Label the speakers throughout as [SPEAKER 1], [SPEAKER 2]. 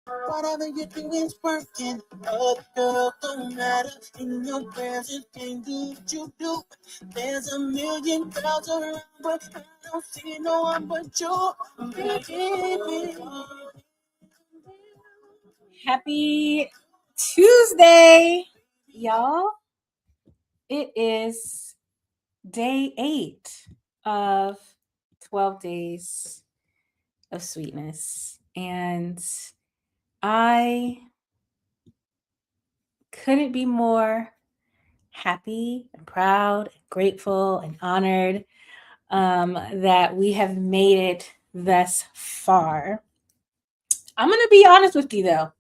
[SPEAKER 1] Whatever you do is working. Oh, girl, don't matter. In your presence, can do what you do. There's a million girls around, but I don't see no one but you. Baby.
[SPEAKER 2] Happy Tuesday, y'all. It is day 8 of 12 days of sweetness. And I couldn't be more happy and proud and grateful and honored that we have made it thus far. I'm going to be honest with you though.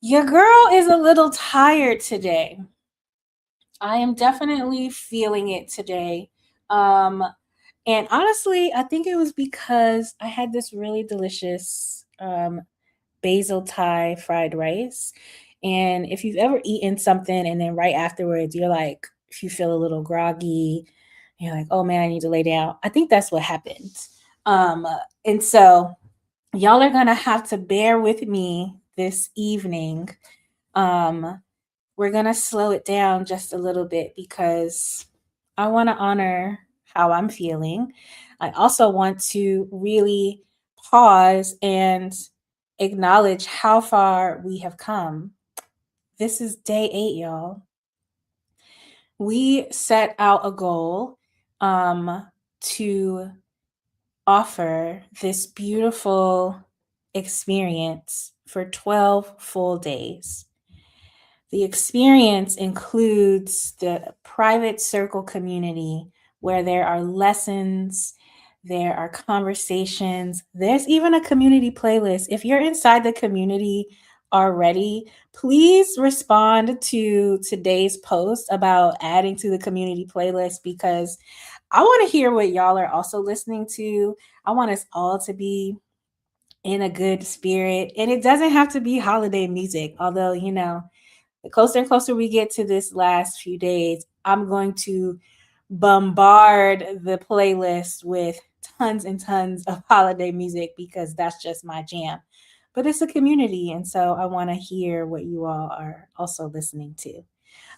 [SPEAKER 2] Your girl is a little tired today. I am definitely feeling it today. Um, and honestly, I think it was because I had this really delicious basil Thai fried rice. And if you've ever eaten something and then right afterwards, you're like, if you feel a little groggy, you're like, oh man, I need to lay down. I think that's what happened. And so y'all are going to have to bear with me this evening. We're going to slow it down just a little bit because I want to honor how I'm feeling. I also want to really pause and acknowledge how far we have come. This is day 8, y'all. We set out a goal to offer this beautiful experience for 12 full days. The experience includes the private circle community where there are lessons, there are conversations, there's even a community playlist. If you're inside the community already, please respond to today's post about adding to the community playlist because I want to hear what y'all are also listening to. I want us all to be in a good spirit. And it doesn't have to be holiday music, although, the closer and closer we get to this last few days, I'm going to bombard the playlist with tons and tons of holiday music because that's just my jam. But it's a community, and so I want to hear what you all are also listening to.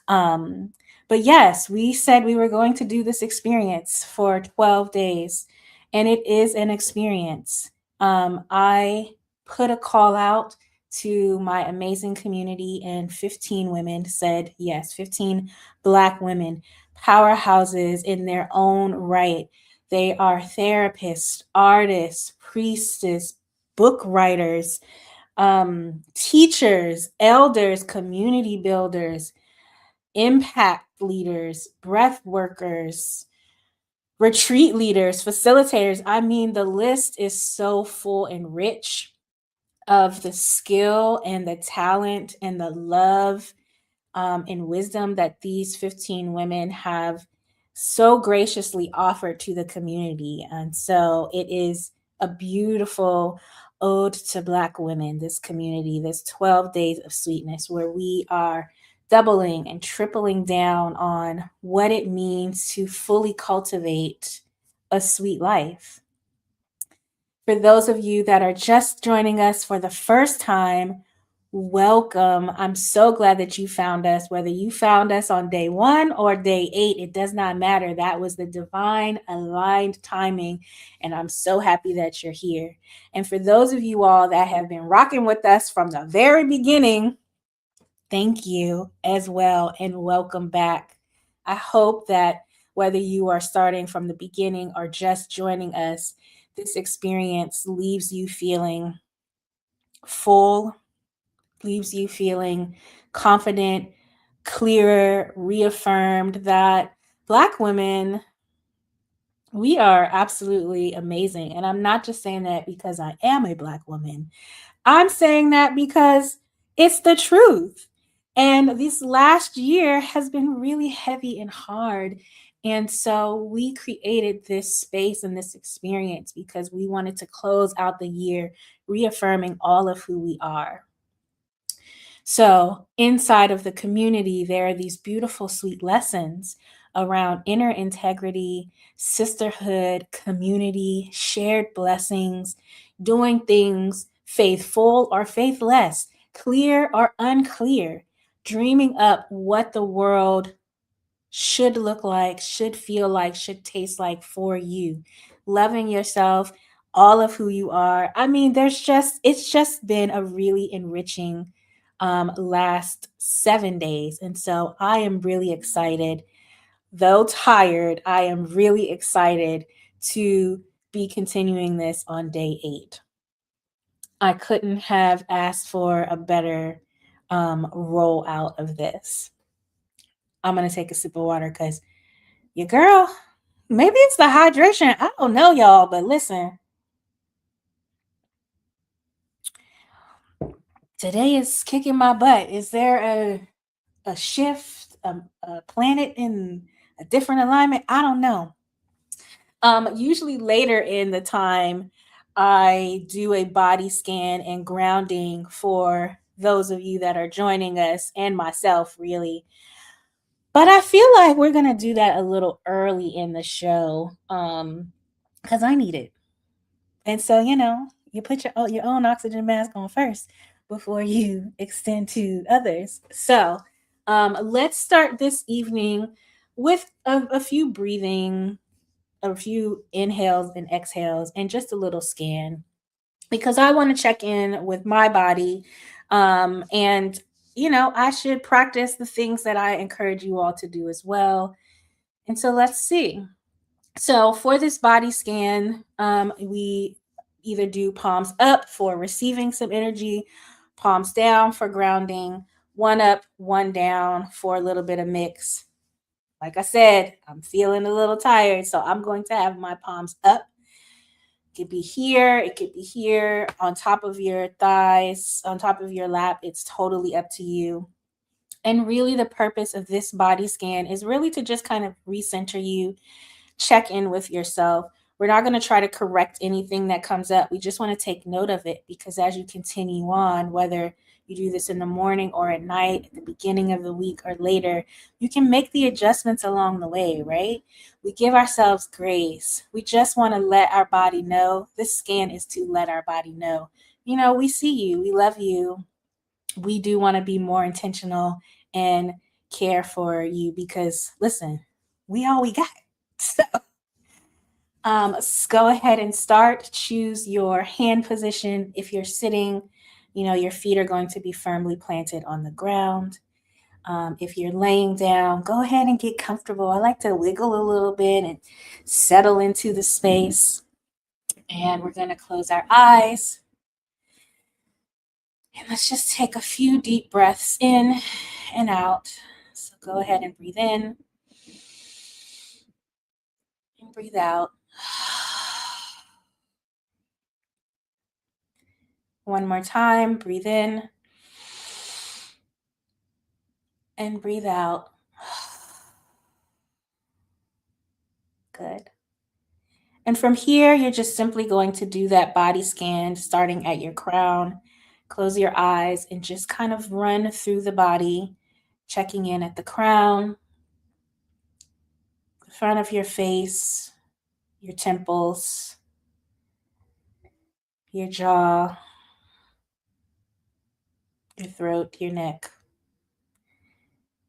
[SPEAKER 2] Um, but yes, we said we were going to do this experience for 12 days, and it is an experience. I put a call out to my amazing community, and 15 women said yes, 15 Black women, powerhouses in their own right. They are therapists, artists, priestess, book writers, teachers, elders, community builders, impact leaders, breath workers, retreat leaders, facilitators. I mean, the list is so full and rich of the skill and the talent and the love and wisdom that these 15 women have so graciously offered to the community. And so it is a beautiful ode to Black women, this community, this 12 days of sweetness, where we are doubling and tripling down on what it means to fully cultivate a sweet life. For those of you that are just joining us for the first time, welcome. I'm so glad that you found us. Whether you found us on day 1 or day 8, it does not matter. That was the divine aligned timing. And I'm so happy that you're here. And for those of you all that have been rocking with us from the very beginning, thank you as well and welcome back. I hope that whether you are starting from the beginning or just joining us, this experience leaves you feeling full, leaves you feeling confident, clearer, reaffirmed that Black women, we are absolutely amazing. And I'm not just saying that because I am a Black woman, I'm saying that because it's the truth. And this last year has been really heavy and hard. And so we created this space and this experience because we wanted to close out the year reaffirming all of who we are. So, inside of the community, there are these beautiful, sweet lessons around inner integrity, sisterhood, community, shared blessings, doing things faithful or faithless, clear or unclear, dreaming up what the world should look like, should feel like, should taste like for you, loving yourself, all of who you are. I mean, it's just been a really enriching last 7 days. And so I am really excited, though tired, I am really excited to be continuing this on day 8. I couldn't have asked for a better rollout of this. I'm going to take a sip of water because your girl, maybe it's the hydration. I don't know, y'all, but listen, today is kicking my butt. Is there a shift, a planet in a different alignment? I don't know. Usually later in the time, I do a body scan and grounding for those of you that are joining us and myself, really. But I feel like we're gonna do that a little early in the show, because I need it. And so, you put your own oxygen mask on first before you extend to others. So, let's start this evening with a few breathing, a few inhales and exhales, and just a little scan because I want to check in with my body. And, I should practice the things that I encourage you all to do as well. And so let's see. So for this body scan, we either do palms up for receiving some energy, palms down for grounding, one up, one down for a little bit of mix. Like I said, I'm feeling a little tired, so I'm going to have my palms up. It could be here, it could be here, on top of your thighs, on top of your lap. It's totally up to you. And really, the purpose of this body scan is really to just kind of recenter you, check in with yourself. We're not going to try to correct anything that comes up. We just want to take note of it because as you continue on, whether you do this in the morning or at night, at the beginning of the week or later, you can make the adjustments along the way, right? We give ourselves grace. We just want to let our body know. This scan is to let our body know, we see you, we love you. We do want to be more intentional and care for you because, listen, we all we got. So, go ahead and start. Choose your hand position. If you're sitting, your feet are going to be firmly planted on the ground. If you're laying down, go ahead and get comfortable. I like to wiggle a little bit and settle into the space. And we're going to close our eyes. And let's just take a few deep breaths in and out. So go ahead and breathe in and breathe out. One more time, breathe in and breathe out. Good. And from here, you're just simply going to do that body scan starting at your crown. Close your eyes and just kind of run through the body, checking in at the crown, the front of your face, your temples, your jaw, your throat, your neck.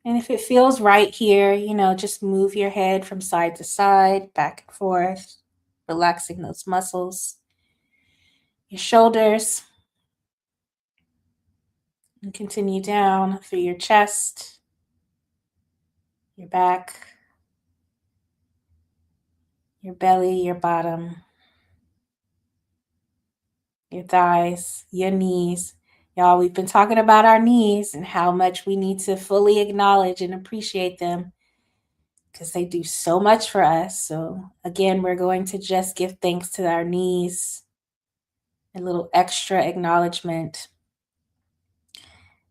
[SPEAKER 2] And if it feels right here, just move your head from side to side, back and forth, relaxing those muscles, your shoulders, and continue down through your chest, your back, your belly, your bottom, your thighs, your knees. Y'all, we've been talking about our knees and how much we need to fully acknowledge and appreciate them because they do so much for us. So, again, we're going to just give thanks to our knees, a little extra acknowledgement,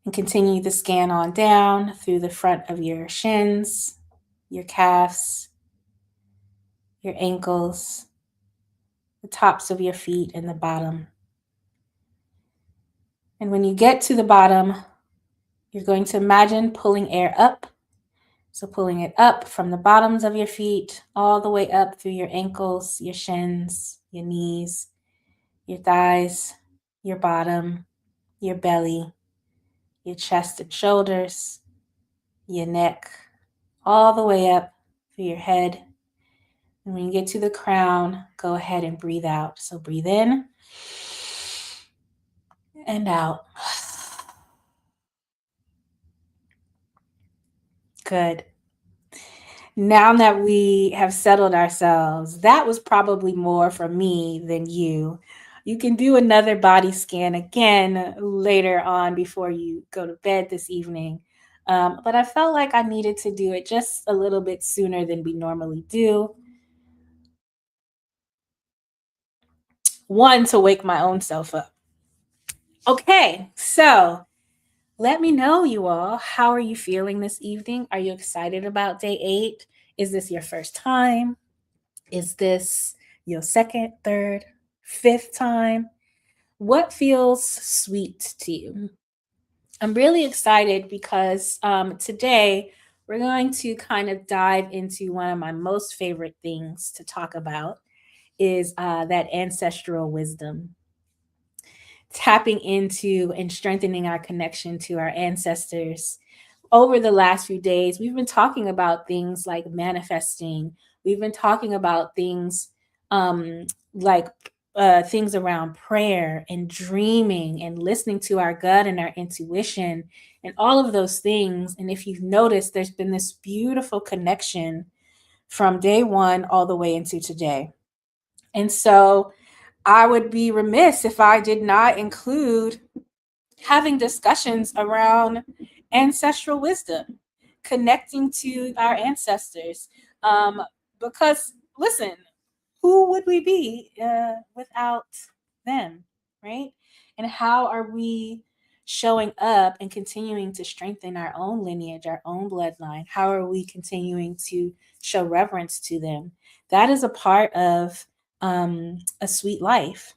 [SPEAKER 2] and continue the scan on down through the front of your shins, your calves, your ankles, the tops of your feet, and the bottom. And when you get to the bottom, you're going to imagine pulling air up. So pulling it up from the bottoms of your feet all the way up through your ankles, your shins, your knees, your thighs, your bottom, your belly, your chest and shoulders, your neck, all the way up through your head. And when you get to the crown, go ahead and breathe out. So breathe in and out. Good. Now that we have settled ourselves, that was probably more for me than you. You can do another body scan again later on before you go to bed this evening. But I felt like I needed to do it just a little bit sooner than we normally do. One, to wake my own self up. Okay, so let me know, you all. How are you feeling this evening? Are you excited about day 8? Is this your first time? Is this your second, third, fifth time? What feels sweet to you? I'm really excited because today we're going to kind of dive into one of my most favorite things to talk about is that ancestral wisdom, tapping into and strengthening our connection to our ancestors. Over the last few days, we've been talking about things like manifesting. We've been talking about things um, like things around prayer and dreaming and listening to our gut and our intuition and all of those things. And if you've noticed, there's been this beautiful connection from day one all the way into today. And so I would be remiss if I did not include having discussions around ancestral wisdom, connecting to our ancestors. Um, because, listen, who would we be without them, right? And how are we showing up and continuing to strengthen our own lineage, our own bloodline? How are we continuing to show reverence to them? That is a part of a sweet life,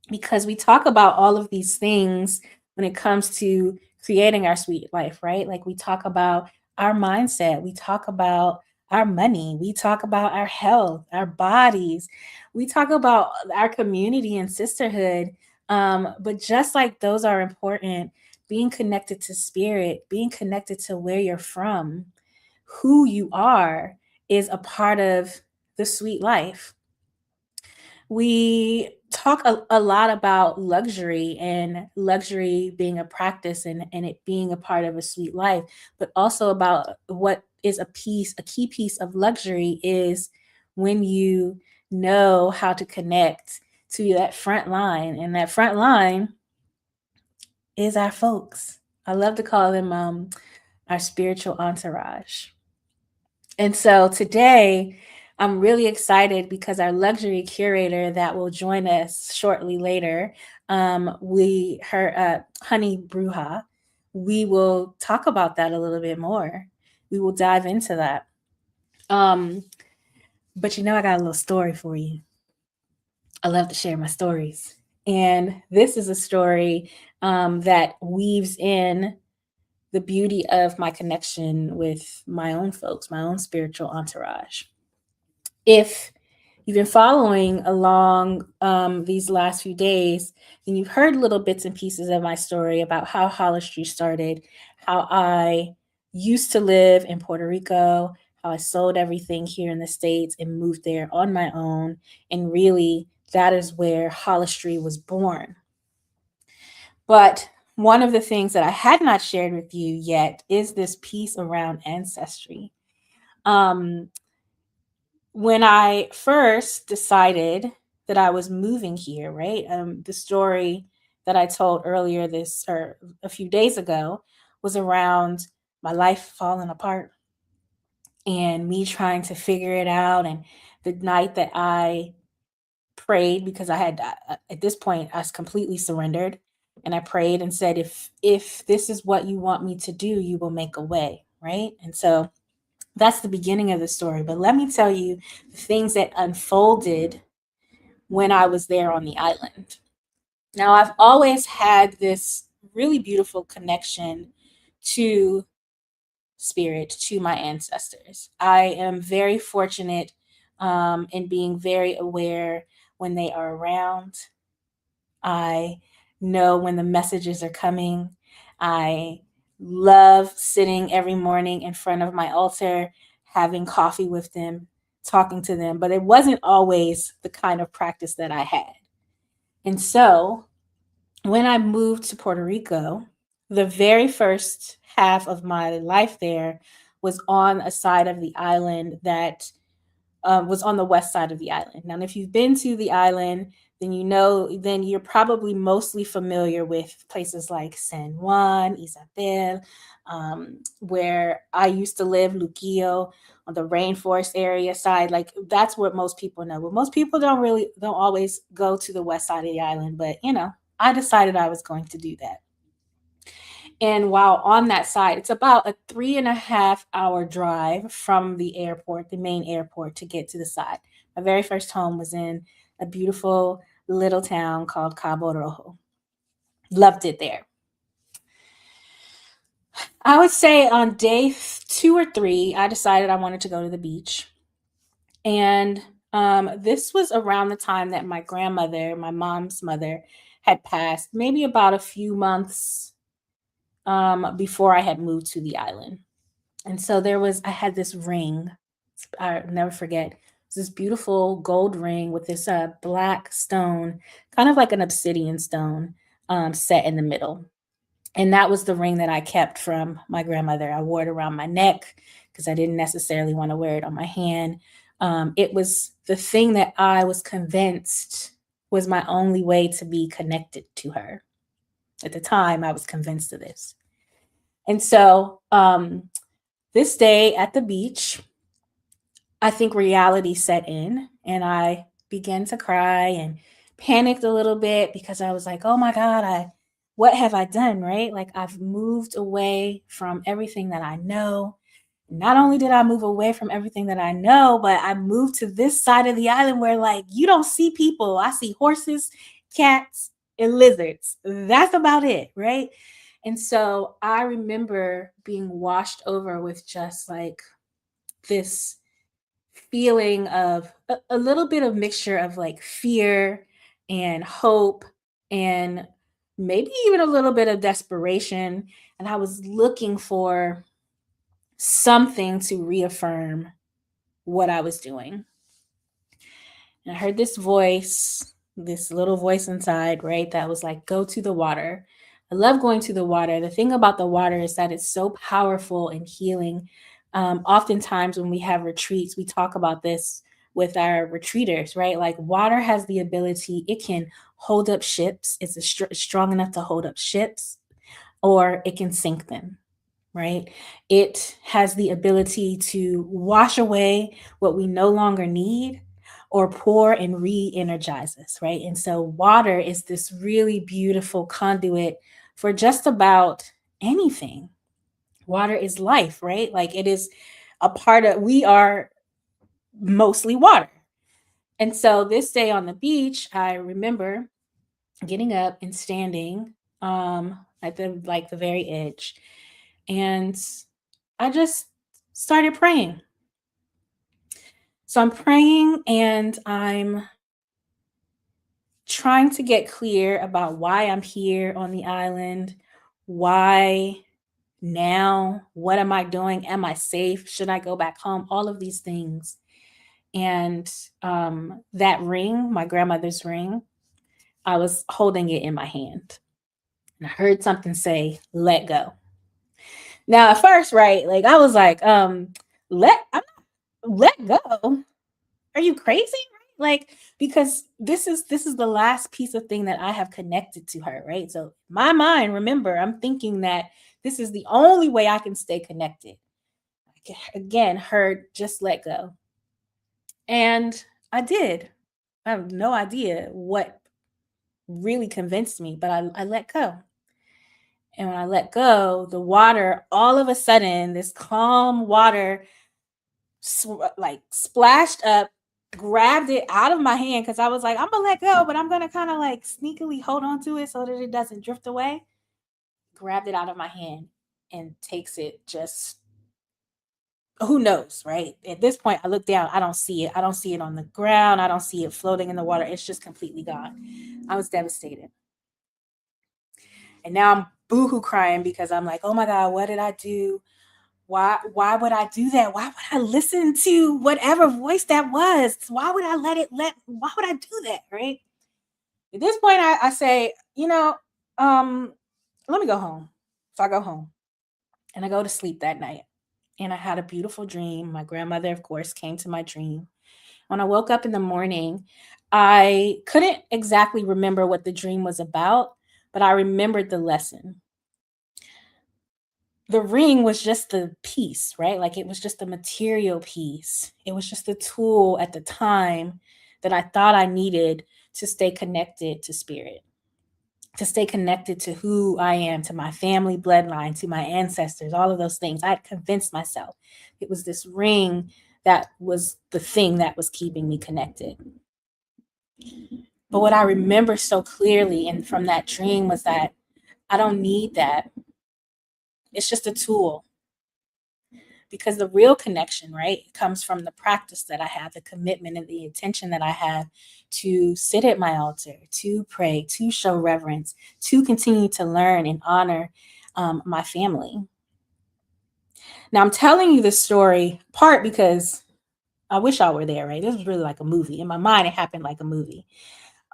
[SPEAKER 2] because we talk about all of these things when it comes to creating our sweet life, right? Like we talk about our mindset, we talk about our money, we talk about our health, our bodies, we talk about our community and sisterhood. But just like those are important, being connected to spirit, being connected to where you're from, who you are, is a part of the sweet life. We talk a lot about luxury and luxury being a practice, and it being a part of a sweet life, but also about what is a key piece of luxury is when you know how to connect to that front line. And that front line is our folks. I love to call them our spiritual entourage. And so today, I'm really excited because our luxury curator that will join us shortly later, Honey Bruja, we will talk about that a little bit more. We will dive into that. Um, but I got a little story for you. I love to share my stories. And this is a story that weaves in the beauty of my connection with my own folks, my own spiritual entourage. If you've been following along these last few days, and you've heard little bits and pieces of my story about how Hollister started, how I used to live in Puerto Rico, how I sold everything here in the States and moved there on my own. And really, that is where Hollister was born. But one of the things that I had not shared with you yet is this piece around ancestry. Um, when I first decided that I was moving here, right? The story that I told earlier this or a few days ago was around my life falling apart and me trying to figure it out. And the night that I prayed, because I had at this point I was completely surrendered, and I prayed and said, if this is what you want me to do, you will make a way, right? And so that's the beginning of the story. But let me tell you the things that unfolded when I was there on the island. Now, I've always had this really beautiful connection to spirit, to my ancestors. I am very fortunate in being very aware when they are around. I know when the messages are coming. I love sitting every morning in front of my altar, having coffee with them, talking to them, but it wasn't always the kind of practice that I had. And so when I moved to Puerto Rico, the very first half of my life there was on a side of the island that was on the west side of the island. Now, if you've been to the island, then you know, then you're probably mostly familiar with places like San Juan, Isabel, where I used to live, Luquillo, on the rainforest area side. Like that's what most people know. But most people don't always go to the west side of the island. But I decided I was going to do that. And while on that side, it's about a 3.5 hour drive from the airport, the main airport, to get to the side. My very first home was in a beautiful little town called Cabo Rojo. Loved it there. I would say on day 2 or 3, I decided I wanted to go to the beach. And this was around the time that my grandmother, my mom's mother, had passed, maybe about a few months before I had moved to the island. And so I had this ring. I'll never forget. It's this beautiful gold ring with this black stone, kind of like an obsidian stone, set in the middle. And that was the ring that I kept from my grandmother. I wore it around my neck because I didn't necessarily want to wear it on my hand. It was the thing that I was convinced was my only way to be connected to her. At the time, I was convinced of this. And so this day at the beach, I think reality set in and I began to cry and panicked a little bit because I was like, "Oh my god, what have I done?" Right? Like I've moved away from everything that I know. Not only did I move away from everything that I know, but I moved to this side of the island where like you don't see people. I see horses, cats, and lizards. That's about it, right? And so I remember being washed over with just like this feeling of a little bit of mixture of like fear and hope and maybe even a little bit of desperation. And I was looking for something to reaffirm what I was doing. And I heard this voice, this little voice inside, right? That was like, go to the water. I love going to the water. The thing about the water is that it's so powerful and healing. Oftentimes, when we have retreats, we talk about this with our retreaters, right? Like, water has the ability, it can hold up ships, it's strong enough to hold up ships, or it can sink them, right? It has the ability to wash away what we no longer need or pour and re energize us, right? And so, water is this really beautiful conduit for just about anything. Water is life, right? Like it is a part of, we are mostly water. And so, this day on the beach, I remember getting up and standing at the very edge. And I just started praying. So I'm praying and I'm trying to get clear about why I'm here on the island, why now, what am I doing? Am I safe? Should I go back home? All of these things. And that ring, my grandmother's ring, I was holding it in my hand. And I heard something say, let go. Now, at first, right, like I was like, let go. Are you crazy? Like, because this is the last piece of thing that I have connected to her, right? So my mind, remember, I'm thinking that this is the only way I can stay connected. Again, heard just let go. And I did. I have no idea what really convinced me, but I let go. And when I let go, the water, all of a sudden, this calm water like splashed up, grabbed it out of my hand because I was like, I'm gonna let go, but I'm gonna kind of like sneakily hold on to it so that it doesn't drift away. Grabbed it out of my hand and takes it just who knows, right? At this point, I look down, I don't see it. I don't see it on the ground. I don't see it floating in the water. It's just completely gone. I was devastated. And now I'm boohoo crying because I'm like, oh my God, what did I do? Why would I do that? Why would I listen to whatever voice that was? Why would I why would I do that? Right? At this point, I say, let me go home. So I go home and I go to sleep that night. And I had a beautiful dream. My grandmother, of course, came to my dream. When I woke up in the morning, I couldn't exactly remember what the dream was about, but I remembered the lesson. The ring was just the piece, right? Like it was just a material piece. It was just a tool at the time that I thought I needed to stay connected to spirit, to stay connected to who I am, to my family bloodline, to my ancestors, all of those things. I had convinced myself it was this ring that was the thing that was keeping me connected. But what I remember so clearly and from that dream was that I don't need that. It's just a tool. Because the real connection, right, comes from the practice that I have, the commitment and the intention that I have to sit at my altar, to pray, to show reverence, to continue to learn and honor my family. Now, I'm telling you this story part because I wish I were there, right? This was really like a movie. In my mind, it happened like a movie.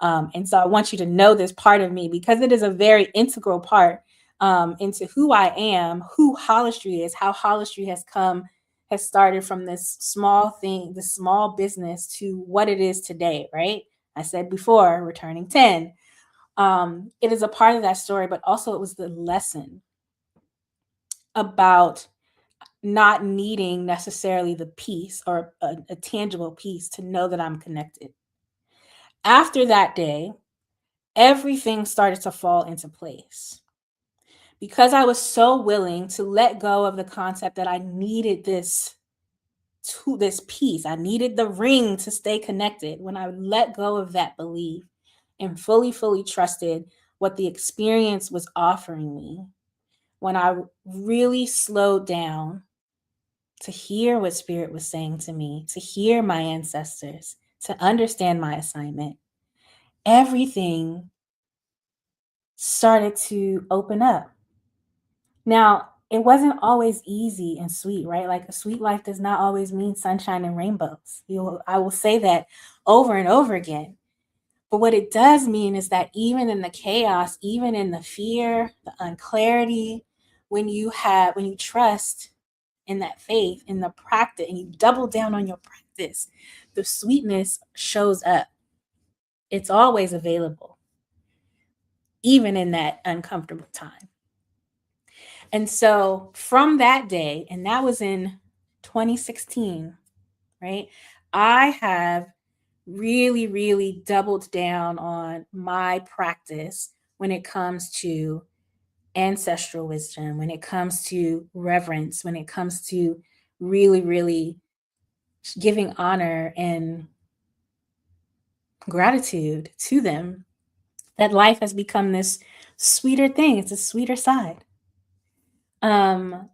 [SPEAKER 2] And so I want you to know this part of me because it is a very integral part into who I am, who Holistry is, how Holistry has started from this small thing, this small business to what it is today, right? I said before, returning 10. It is a part of that story, but also it was the lesson about not needing necessarily the piece or a tangible piece to know that I'm connected. After that day, everything started to fall into place because I was so willing to let go of the concept that I needed this piece. I needed the ring to stay connected. When I let go of that belief and fully trusted what the experience was offering me, when I really slowed down to hear what spirit was saying to me, to hear my ancestors, to understand my assignment, everything started to open up. Now, it wasn't always easy and sweet, right? Like a sweet life does not always mean sunshine and rainbows. I will say that over and over again. But what it does mean is that even in the chaos, even in the fear, the unclarity, when you trust in that faith, in the practice, and you double down on your practice, the sweetness shows up. It's always available, even in that uncomfortable time. And so from that day, and that was in 2016, right? I have really doubled down on my practice when it comes to ancestral wisdom, when it comes to reverence, when it comes to really giving honor and gratitude to them, that life has become this sweeter thing. It's a sweeter side. And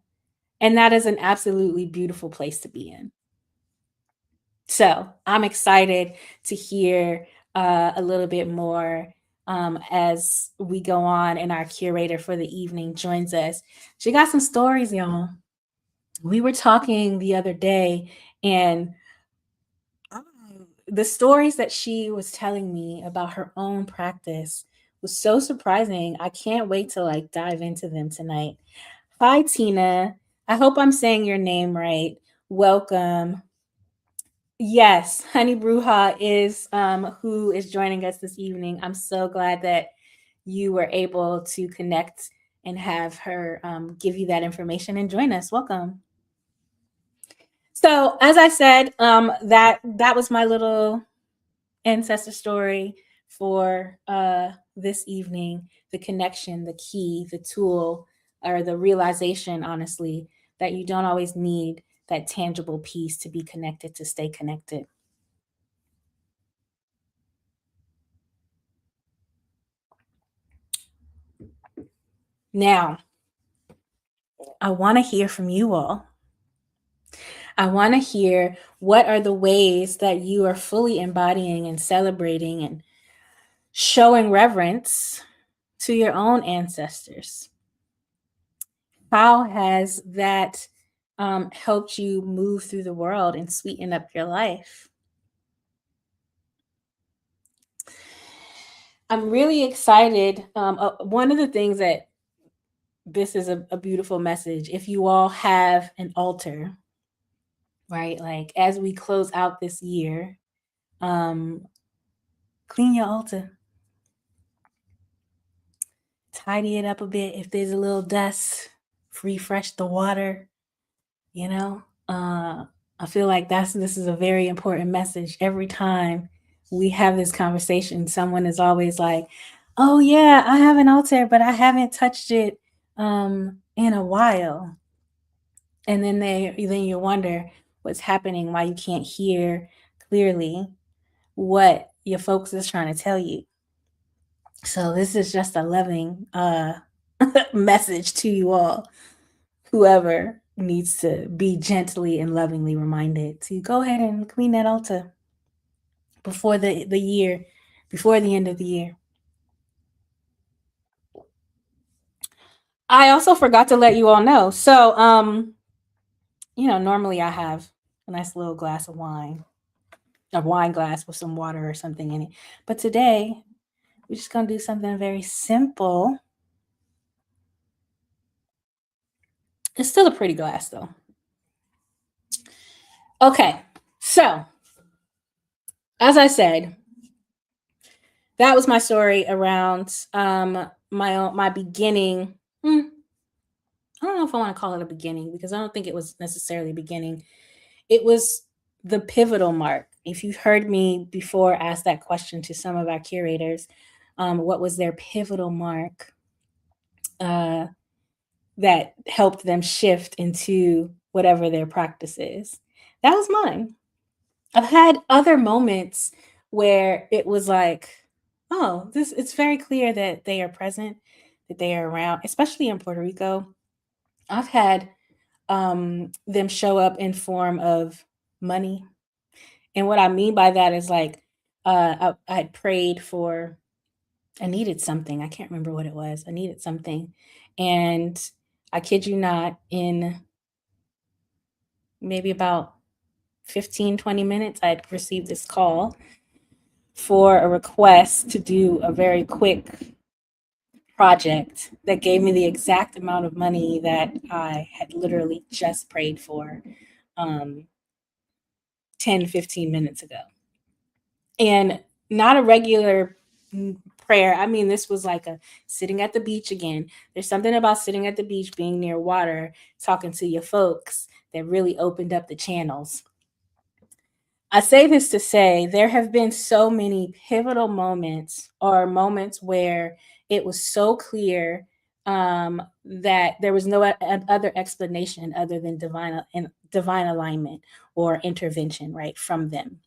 [SPEAKER 2] that is an absolutely beautiful place to be in. So I'm excited to hear a little bit more as we go on, and our curator for the evening joins us. She got some stories, y'all. We were talking the other day, and the stories that she was telling me about her own practice was so surprising. I can't wait to like dive into them tonight. Hi, Tina. I hope I'm saying your name right. Welcome. Yes, Honey Bruja is who is joining us this evening. I'm so glad that you were able to connect and have her give you that information and join us. Welcome. So, as I said, that was my little ancestor story for this evening. The connection, the key, the tool, or the realization, honestly, that you don't always need that tangible piece to be connected, to stay connected. Now, I want to hear from you all. I want to hear what are the ways that you are fully embodying and celebrating and showing reverence to your own ancestors? How has that helped you move through the world and sweeten up your life? I'm really excited. One of the things that this is a beautiful message. If you all have an altar, right? Like as we close out this year, um, clean your altar, tidy it up a bit. If there's a little dust, refresh the water, you know. I feel like this is a very important message. Every time we have this conversation, someone is always like, "Oh yeah, I have an altar, but I haven't touched it in a while." And then you wonder what's happening, why you can't hear clearly what your folks is trying to tell you. So this is just a loving message to you all, whoever needs to be gently and lovingly reminded to go ahead and clean that altar before the year, before the end of the year. I also forgot to let you all know. So, normally I have a nice little glass of wine, a wine glass with some water or something in it. But today, we're just gonna do something very simple. It's still a pretty glass though. Okay, so as I said, that was my story around my beginning. I don't know if I want to call it a beginning because I don't think it was necessarily a beginning. It was the pivotal mark. If you've heard me before ask that question to some of our curators, what was their pivotal mark uh, that helped them shift into whatever their practice is? That was mine. I've had other moments where it was like, oh, this it's very clear that they are present, that they are around, especially in Puerto Rico. I've had them show up in form of money. And what I mean by that is like I had prayed for I needed something. I can't remember what it was. I needed something. And I kid you not, in maybe about 15, 20 minutes, I'd received this call for a request to do a very quick project that gave me the exact amount of money that I had literally just prayed for um, 10, 15 minutes ago. And not a regular prayer. I mean, this was like a sitting at the beach again. There's something about sitting at the beach, being near water, talking to your folks that really opened up the channels. I say this to say there have been so many pivotal moments or moments where it was so clear that there was no other explanation other than divine alignment or intervention, right, from them.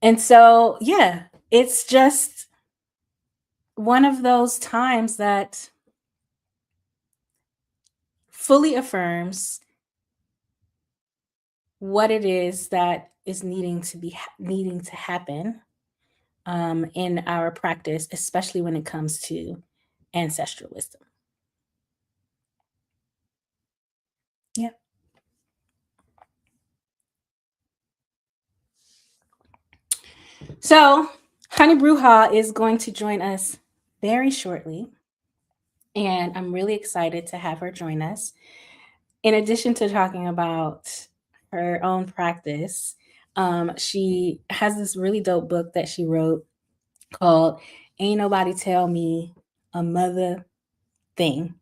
[SPEAKER 2] And so, yeah, it's just one of those times that fully affirms what it is that is needing to happen in our practice, especially when it comes to ancestral wisdom. Yeah. So, Honey Bruja is going to join us very shortly, and I'm really excited to have her join us. In addition to talking about her own practice, she has this really dope book that she wrote called Ain't Nobody Tell Me a Mother Thing.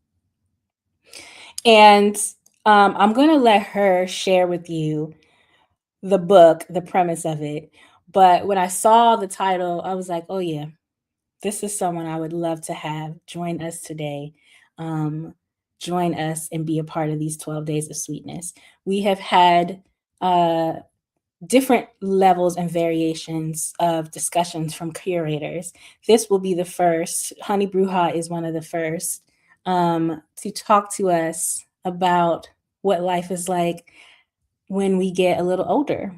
[SPEAKER 2] And I'm going to let her share with you the book, the premise of it. But when I saw the title, I was like, oh, yeah, this is someone I would love to have join us today. Join us and be a part of these 12 days of sweetness. We have had different levels and variations of discussions from curators. This will be the first. Honey Bruja is one of the first to talk to us about what life is like when we get a little older,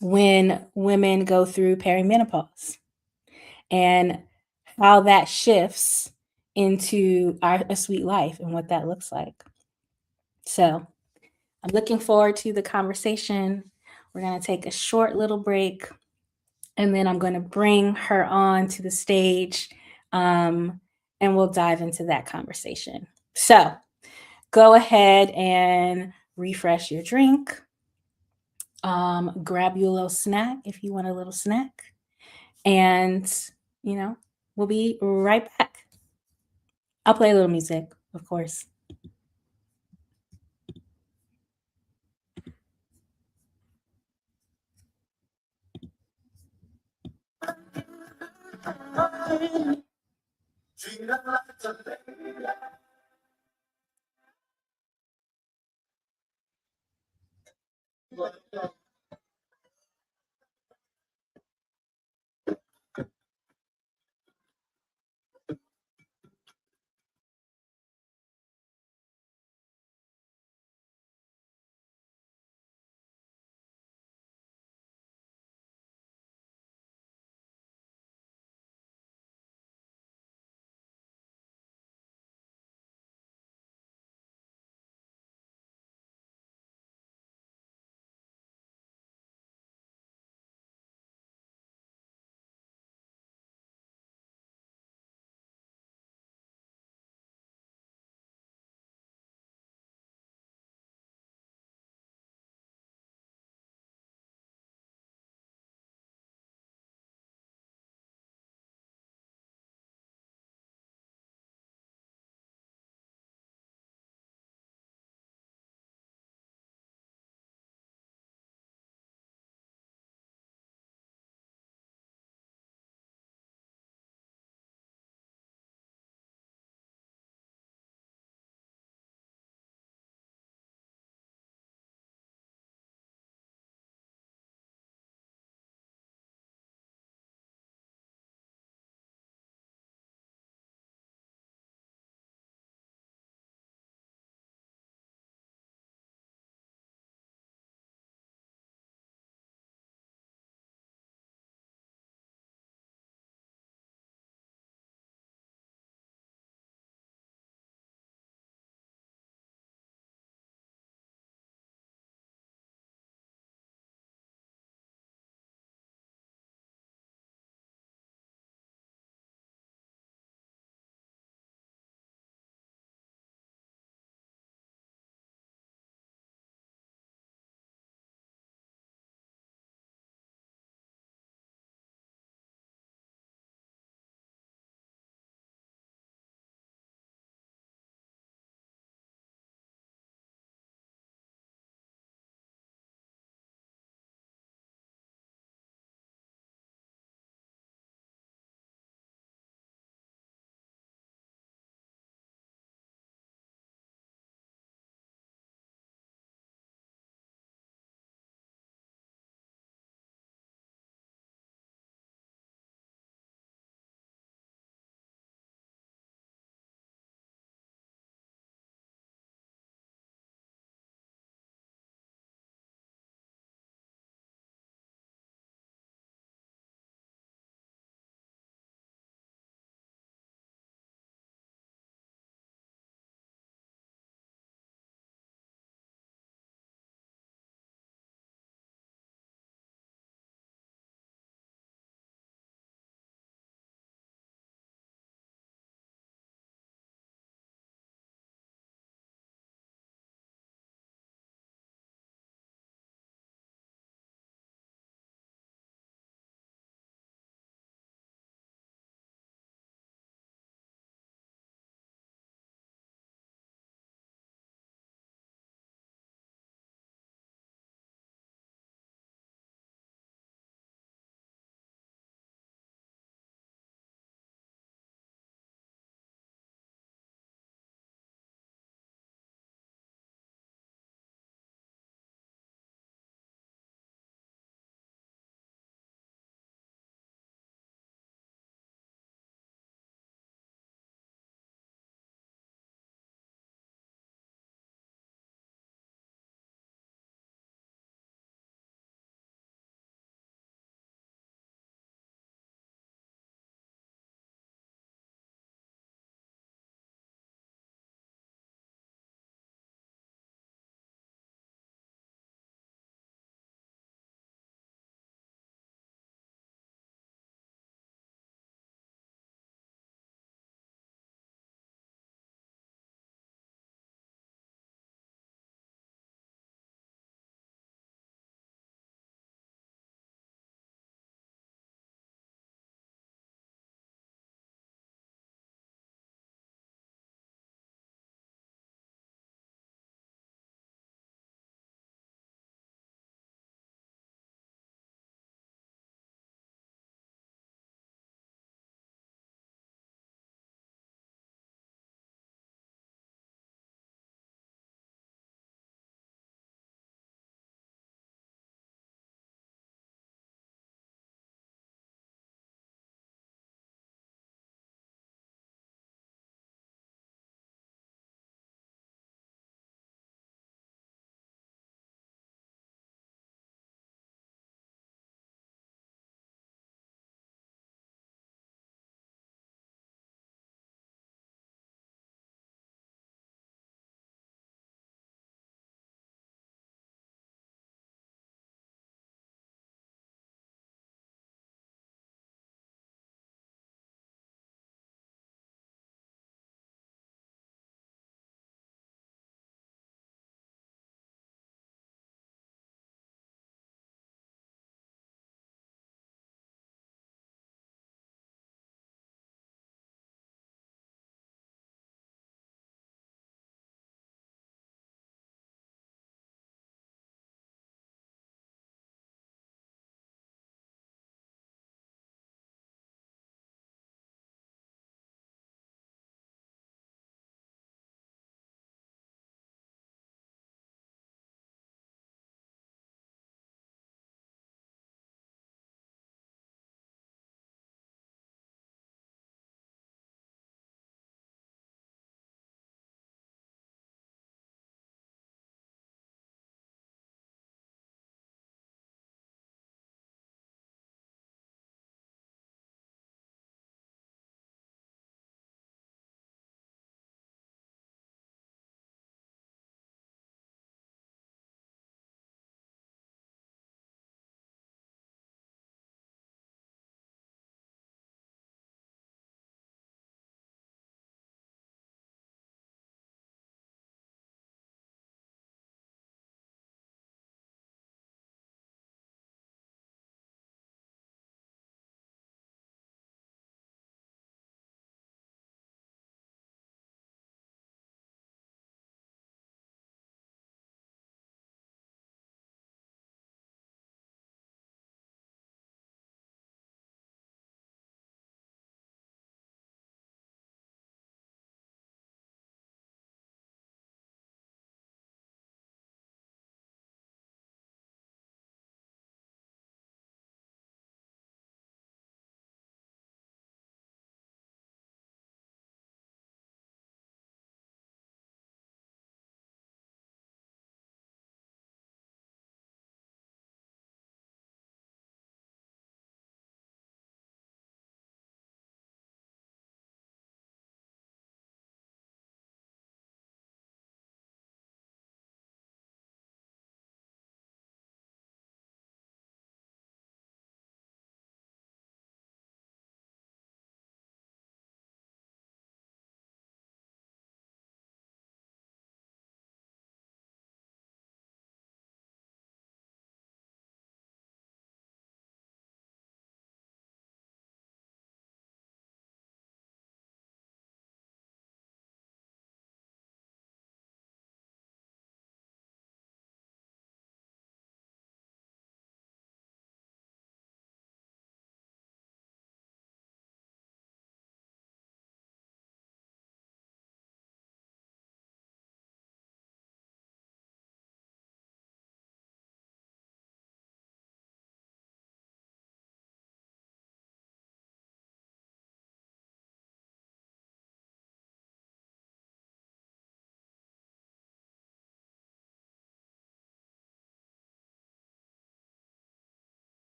[SPEAKER 2] when women go through perimenopause, and how that shifts into a sweet life and what that looks like. So I'm looking forward to the conversation. We're going to take a short little break, and then I'm going to bring her on to the stage, and we'll dive into that conversation. So go ahead and refresh your drink. Grab you a little snack if you want a little snack. And, we'll be right back. I'll play a little music, of course.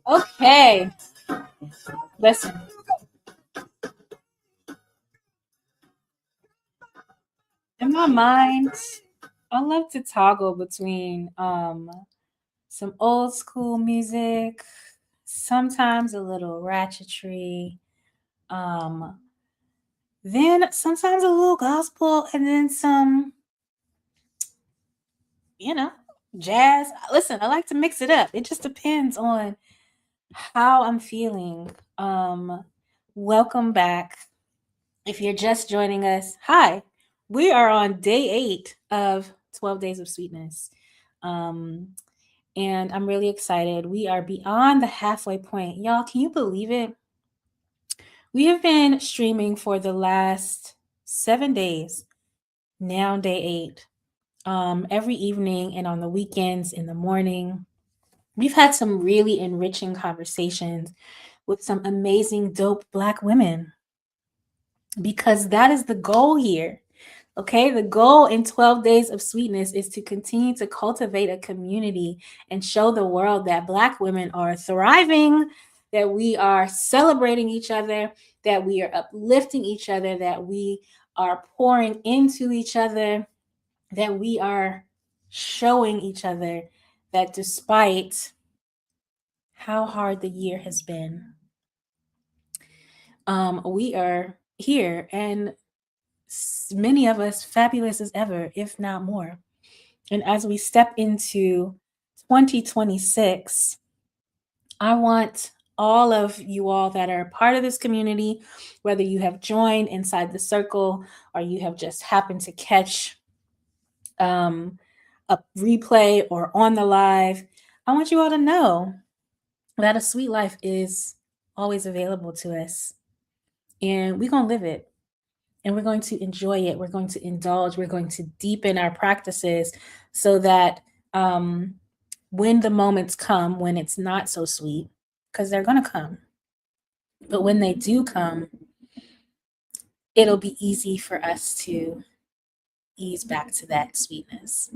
[SPEAKER 2] Okay. Listen. In my mind, I love to toggle between some old school music, sometimes a little ratchetry, um, then sometimes a little gospel, and then some, you know, jazz. Listen, I like to mix it up. It just depends on how I'm feeling. Welcome back. If you're just joining us, hi. We are on day 8 of 12 Days of Sweetness. Um, and I'm really excited. We are beyond the halfway point. Y'all, can you believe it? We have been streaming for the last 7 days, now day 8, every evening and on the weekends in the morning. We've had some really enriching conversations with some amazing, dope Black women because that is the goal here. Okay, the goal in 12 Days of Sweetness is to continue to cultivate a community and show the world that Black women are thriving, that we are celebrating each other, that we are uplifting each other, that we are pouring into each other, that we are showing each other that despite how hard the year has been, we are here and many of us fabulous as ever, if not more. And as we step into 2026, I want all of you all that are part of this community, whether you have joined inside the circle or you have just happened to catch um, a replay or on the live, I want you all to know that a sweet life is always available to us. And we're going to live it and we're going to enjoy it. We're going to indulge. We're going to deepen our practices so that when the moments come when it's not so sweet, because they're going to come, but when they do come, it'll be easy for us to ease back to that sweetness.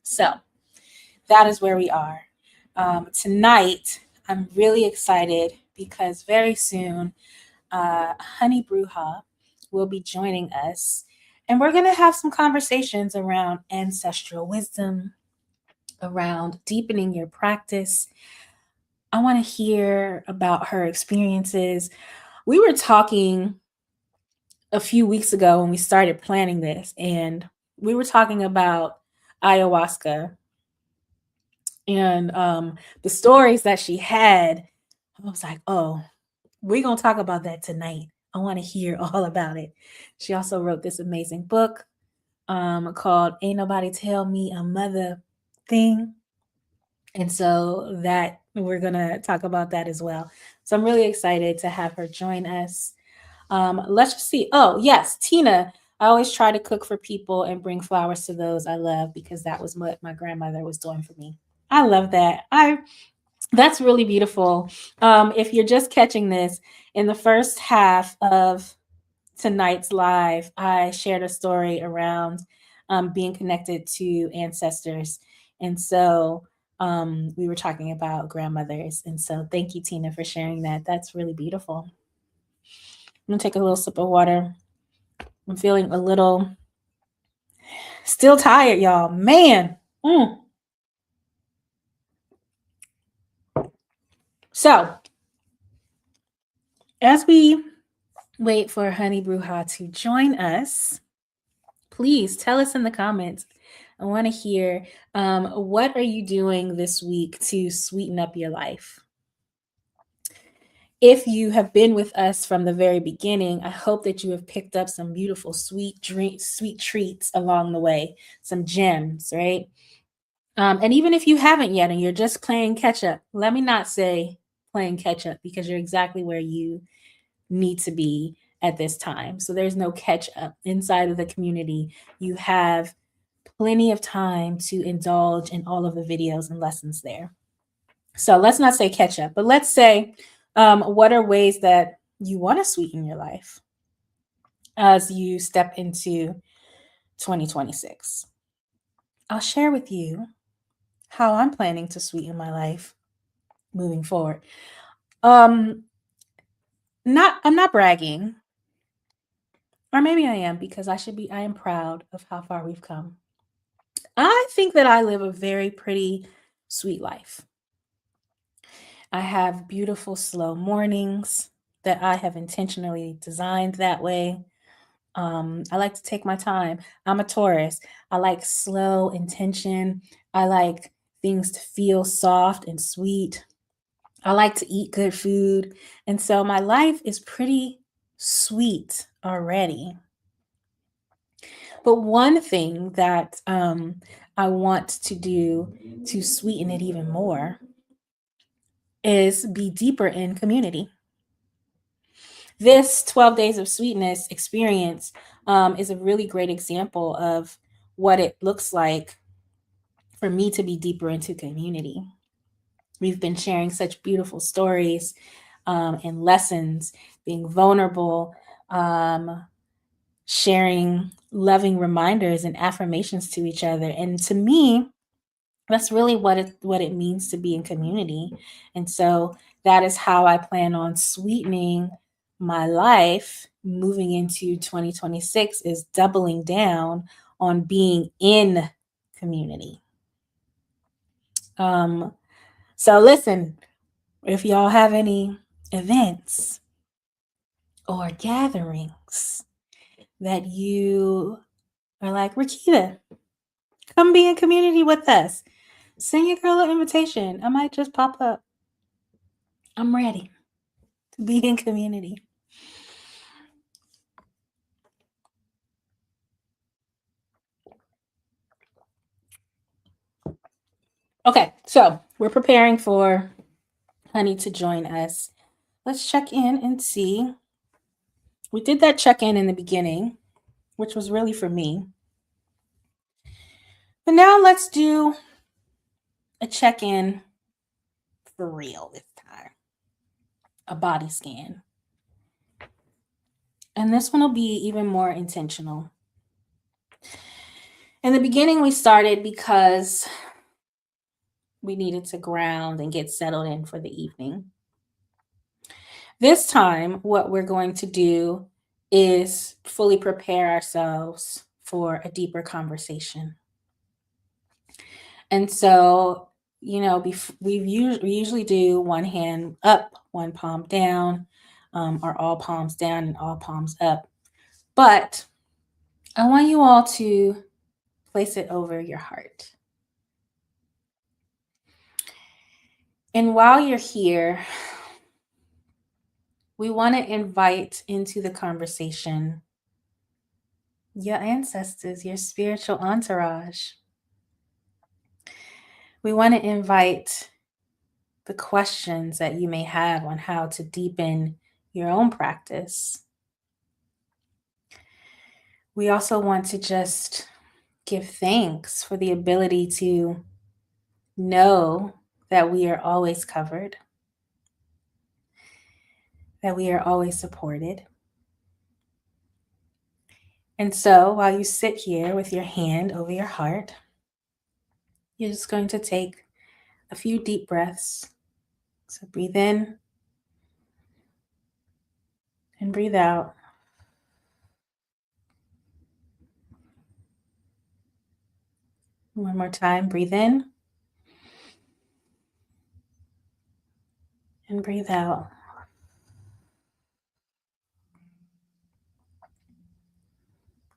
[SPEAKER 2] So that is where we are. Tonight, I'm really excited because very soon, Honey Bruja will be joining us. And we're going to have some conversations around ancestral wisdom, around deepening your practice. I want to hear about her experiences. We were talking a few weeks ago when we started planning this, and we were talking about ayahuasca and the stories that she had. I was like, oh, we're going to talk about that tonight. I want to hear all about it. She also wrote this amazing book called Ain't Nobody Tell Me a Mother Thing. And so that we're going to talk about that as well. So I'm really excited to have her join us. Let's just see. Oh, yes, Tina. I always try to cook for people and bring flowers to those I love because that was what my grandmother was doing for me. I love that. That's really beautiful. If you're just catching this, in the first half of tonight's live, I shared a story around being connected to ancestors. And so we were talking about grandmothers. And so thank you, Tina, for sharing that. That's really beautiful. I'm going to take a little sip of water. I'm feeling a little still tired, y'all. Man. Mm. So as we wait for Honey Bruja to join us, please tell us in the comments. I want to hear what are you doing this week to sweeten up your life? If you have been with us from the very beginning, I hope that you have picked up some beautiful sweet treats along the way, some gems, right? And even if you haven't yet and you're just playing catch up, let me not say playing catch up because you're exactly where you need to be at this time. So there's no catch up inside of the community. You have plenty of time to indulge in all of the videos and lessons there. So let's not say catch up, but let's say what are ways that you want to sweeten your life as you step into 2026. I'll share with you how I'm planning to sweeten my life moving forward. I'm not bragging, or maybe I am, because I am proud of how far we've come. I think that I live a very pretty, sweet life. I have beautiful, slow mornings that I have intentionally designed that way. I like to take my time. I'm a Taurus. I like slow intention. I like things to feel soft and sweet. I like to eat good food. And so my life is pretty sweet already. But one thing that I want to do to sweeten it even more is be deeper in community. This 12 Days of Sweetness experience is a really great example of what it looks like for me to be deeper into community. We've been sharing such beautiful stories and lessons, being vulnerable, sharing loving reminders and affirmations to each other. And to me, that's really what it means to be in community. And so that is how I plan on sweetening my life moving into 2026, is doubling down on being in community. So listen, if y'all have any events or gatherings that you are like, Rakita, come be in community with us, send your girl an invitation. I might just pop up. I'm ready to be in community. Okay, so we're preparing for Honey to join us. Let's check in and see. We did that check in the beginning, which was really for me. But now let's do a check in for real this time, a body scan. And this one will be even more intentional. In the beginning, we started because we needed to ground and get settled in for the evening. This time, what we're going to do is fully prepare ourselves for a deeper conversation. And so, we usually do one hand up, one palm down, or all palms down and all palms up. But I want you all to place it over your heart. And while you're here, we want to invite into the conversation your ancestors, your spiritual entourage. We want to invite the questions that you may have on how to deepen your own practice. We also want to just give thanks for the ability to know that we are always covered, that we are always supported. And so while you sit here with your hand over your heart, you're just going to take a few deep breaths. So breathe in and breathe out. One more time, breathe in and breathe out.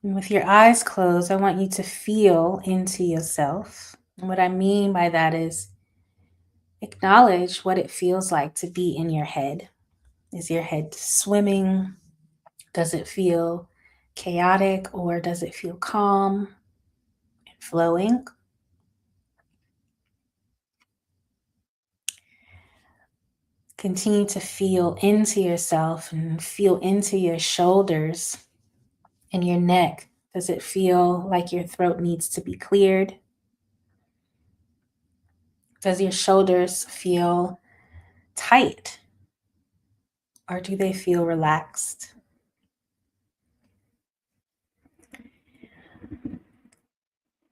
[SPEAKER 2] And with your eyes closed, I want you to feel into yourself. And what I mean by that is acknowledge what it feels like to be in your head. Is your head swimming? Does it feel chaotic, or does it feel calm and flowing? Continue to feel into yourself and feel into your shoulders and your neck. Does it feel like your throat needs to be cleared? Does your shoulders feel tight, or do they feel relaxed?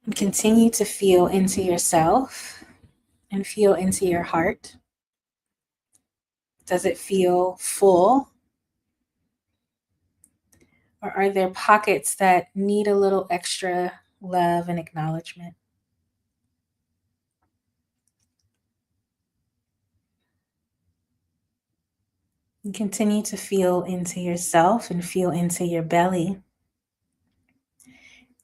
[SPEAKER 2] And continue to feel into yourself and feel into your heart. Does it feel full? Or are there pockets that need a little extra love and acknowledgement? And continue to feel into yourself and feel into your belly.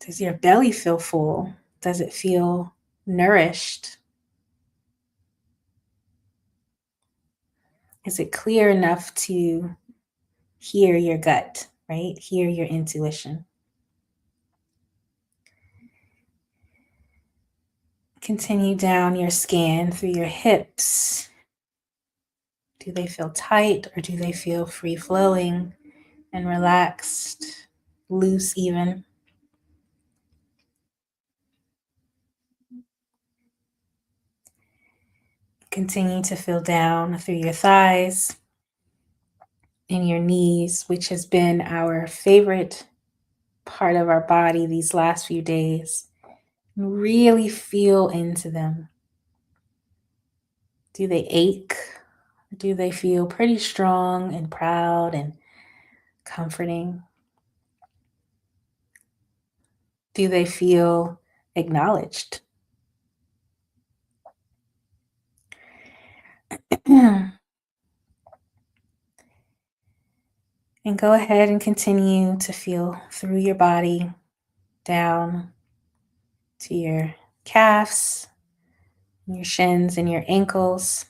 [SPEAKER 2] Does your belly feel full? Does it feel nourished? Is it clear enough to hear your gut, right? Hear your intuition. Continue down your scan through your hips. Do they feel tight or do they feel free flowing and relaxed, loose even? Continue to feel down through your thighs and your knees, which has been our favorite part of our body these last few days. Really feel into them. Do they ache? Do they feel pretty strong and proud and comforting? Do they feel acknowledged? And go ahead and continue to feel through your body down to your calves, your shins, and your ankles.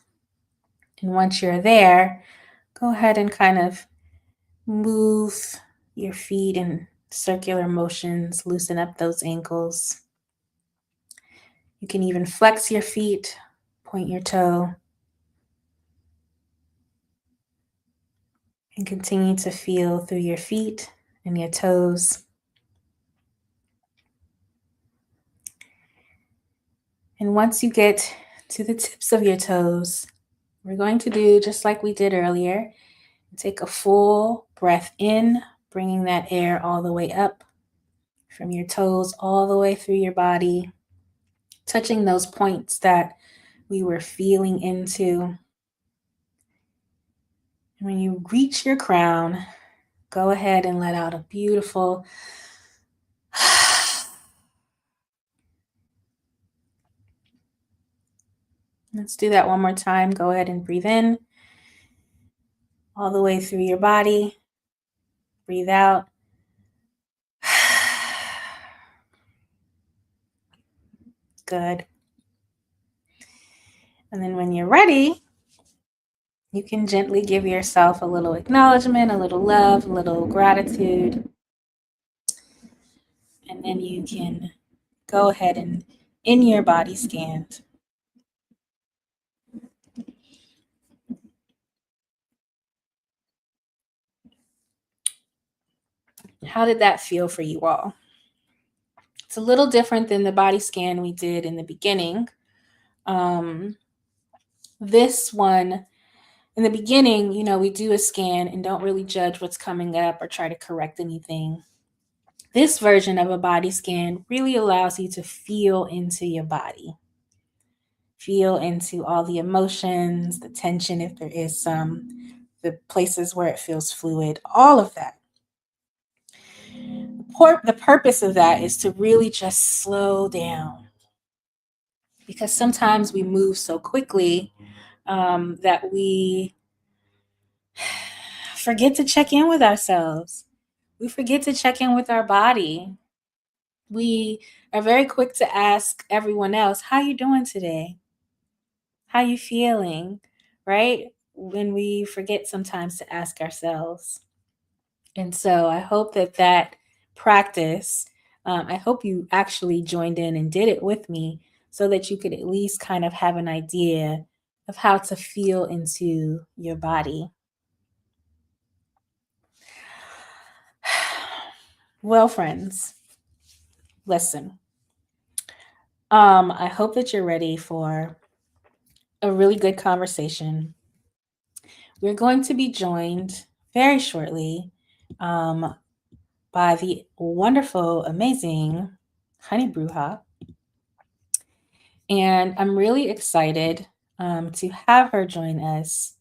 [SPEAKER 2] And once you're there, go ahead and kind of move your feet in circular motions, loosen up those ankles. You can even flex your feet, point your toe, and continue to feel through your feet and your toes. And once you get to the tips of your toes, we're going to do just like we did earlier. Take a full breath in, bringing that air all the way up from your toes all the way through your body, touching those points that we were feeling into. And when you reach your crown, go ahead and let out a beautiful Let's do that one more time. Go ahead and breathe in all the way through your body. Breathe out. Good. And then when you're ready, you can gently give yourself a little acknowledgement, a little love, a little gratitude. And then you can go ahead and in your body scan. How did that feel for you all? It's a little different than the body scan we did in the beginning. This one, in the beginning, we do a scan and don't really judge what's coming up or try to correct anything. This version of a body scan really allows you to feel into your body. Feel into all the emotions, the tension, if there is some, the places where it feels fluid, all of that. The purpose of that is to really just slow down. Because sometimes we move so quickly that we forget to check in with ourselves. We forget to check in with our body. We are very quick to ask everyone else, how you doing today? How you feeling? Right? When we forget sometimes to ask ourselves. And so I hope that practice, I hope you actually joined in and did it with me so that you could at least kind of have an idea of how to feel into your body. Well, friends, listen. I hope that you're ready for a really good conversation. We're going to be joined very shortly by the wonderful, amazing Honey Bruja. And I'm really excited to have her join us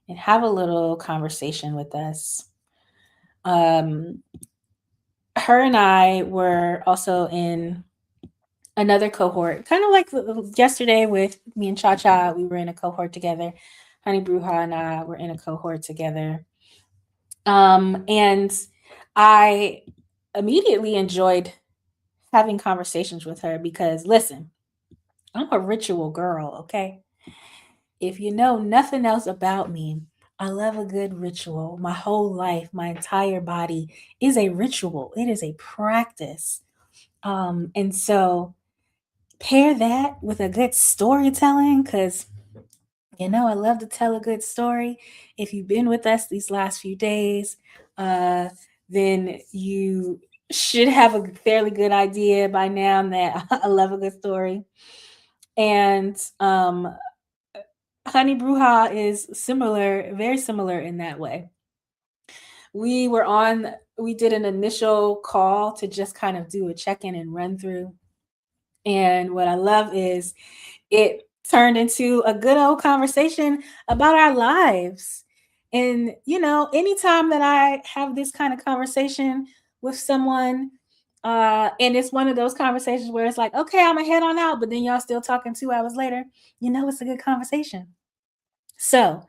[SPEAKER 2] and have a little conversation with us. Um, Her and I were also in another cohort, kind of like yesterday with me and Cha Cha. We were in a cohort together. Honey Bruja and I were in a cohort together. And I immediately enjoyed having conversations with her because, listen, I'm a ritual girl, okay? If you know nothing else about me, I love a good ritual. My whole life, my entire body is a ritual, it is a practice. And so pair that with a good storytelling because I love to tell a good story. If you've been with us these last few days, uh, then you should have a fairly good idea by now that I love a good story. And Honey Bruja is similar, very similar in that way. We were on, we did an initial call to just kind of do a check in and run through. And what I love is it turned into a good old conversation about our lives. And, anytime that I have this kind of conversation with someone, and it's one of those conversations where it's like, okay, I'm gonna head on out, but then y'all still talking 2 hours later, it's a good conversation. So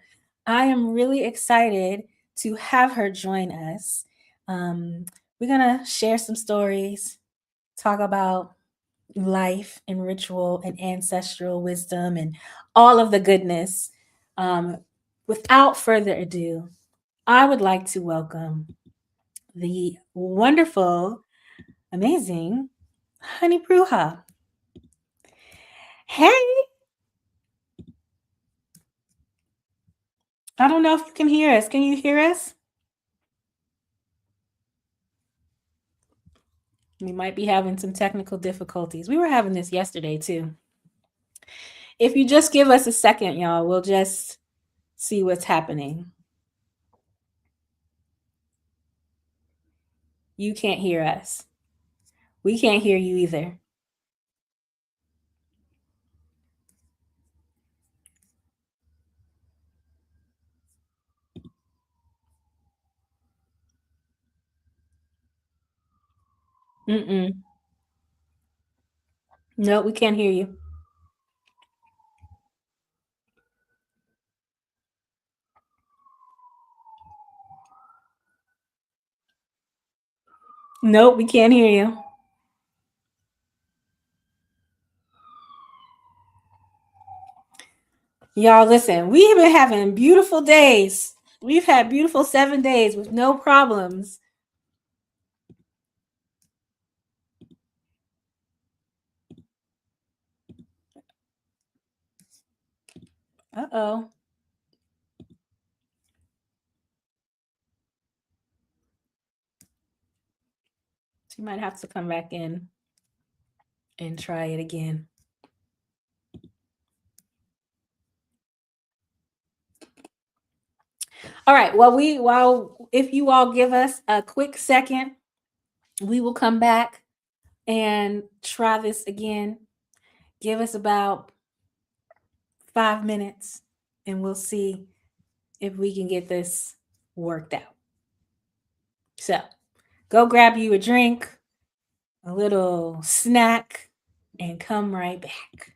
[SPEAKER 2] I am really excited to have her join us. We're gonna share some stories, talk about life and ritual and ancestral wisdom and all of the goodness. Um, Without further ado, I would like to welcome the wonderful, amazing Honey Bruja. Hey, I don't know if you can hear us. Can you hear us? We might be having some technical difficulties. We were having this yesterday too. If you just give us a second, y'all, we'll just see what's happening. You can't hear us. We can't hear you either. Mm-mm. No, we can't hear you. Nope, we can't hear you. Y'all, listen, we have been having beautiful days. We've had beautiful 7 days with no problems. Uh oh. She might have to come back in and try it again. All right. Well, while if you all give us a quick second, we will come back and try this again. Give us about 5 minutes and we'll see if we can get this worked out. So go grab you a drink, a little snack, and come right back.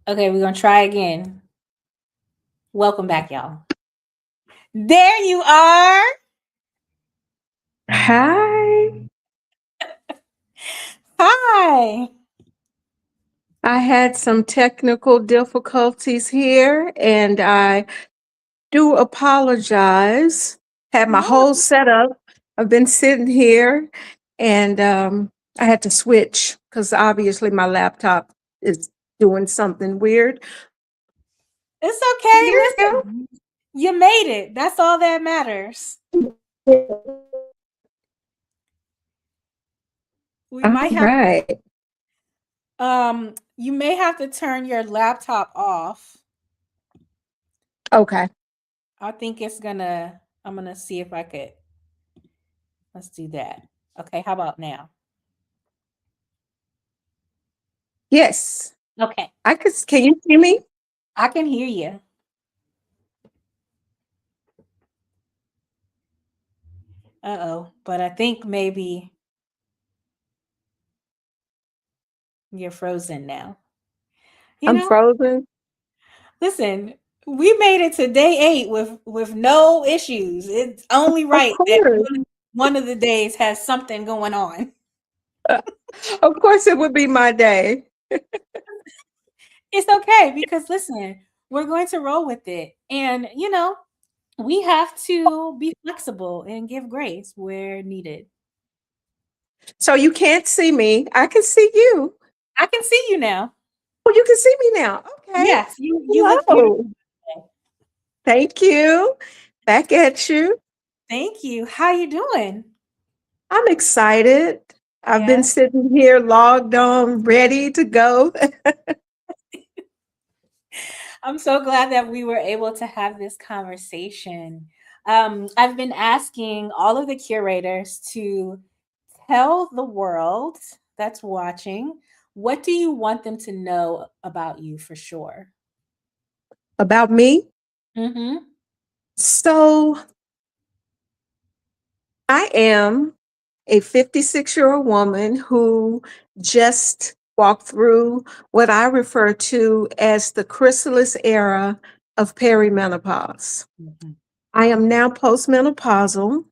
[SPEAKER 2] Okay, we're gonna try again. Welcome back, y'all. There you are.
[SPEAKER 1] Hi.
[SPEAKER 2] Hi.
[SPEAKER 1] I had some technical difficulties here and I do apologize. Had my
[SPEAKER 2] No,
[SPEAKER 1] whole setup. I've been sitting here and I had to switch because obviously my laptop is doing something weird.
[SPEAKER 2] it's
[SPEAKER 1] Here
[SPEAKER 2] okay.
[SPEAKER 1] we
[SPEAKER 2] Listen, you made it. That's all that matters.
[SPEAKER 1] go.
[SPEAKER 2] We
[SPEAKER 1] All
[SPEAKER 2] might have
[SPEAKER 1] right.
[SPEAKER 2] you may have to turn your laptop off.
[SPEAKER 1] Okay.
[SPEAKER 2] I think I'm gonna see if I could. Let's do that. Okay, how about now?
[SPEAKER 1] Yes.
[SPEAKER 2] Okay,
[SPEAKER 1] Can you see me?
[SPEAKER 2] I can hear you. Uh-oh, but I think maybe you're frozen now. You
[SPEAKER 1] I'm
[SPEAKER 2] know,
[SPEAKER 1] frozen.
[SPEAKER 2] listen, we made it to day 8 with no issues. It's only
[SPEAKER 1] Of
[SPEAKER 2] right that
[SPEAKER 1] course.
[SPEAKER 2] one of the days has something going on.
[SPEAKER 1] Of course it would be my day.
[SPEAKER 2] It's okay because listen, we're going to roll with it. And we have to be flexible and give grace where needed.
[SPEAKER 1] So you can't see me. I can see you.
[SPEAKER 2] I can see you now.
[SPEAKER 1] Oh, you can see me now. Okay.
[SPEAKER 2] Yes, you look beautiful
[SPEAKER 1] Hello.
[SPEAKER 2] today.
[SPEAKER 1] Thank you. Back at you.
[SPEAKER 2] Thank you. How you doing?
[SPEAKER 1] I'm excited. I've
[SPEAKER 2] Yeah.
[SPEAKER 1] been sitting here logged on, ready to go.
[SPEAKER 2] I'm so glad that we were able to have this conversation. I've been asking all of the curators to tell the world that's watching, what do you want them to know about you for sure?
[SPEAKER 1] About me.
[SPEAKER 2] Mm-hmm.
[SPEAKER 1] So I am a 56-year-old woman who just walked through what I refer to as the chrysalis era of perimenopause.
[SPEAKER 2] Mm-hmm.
[SPEAKER 1] I am now postmenopausal.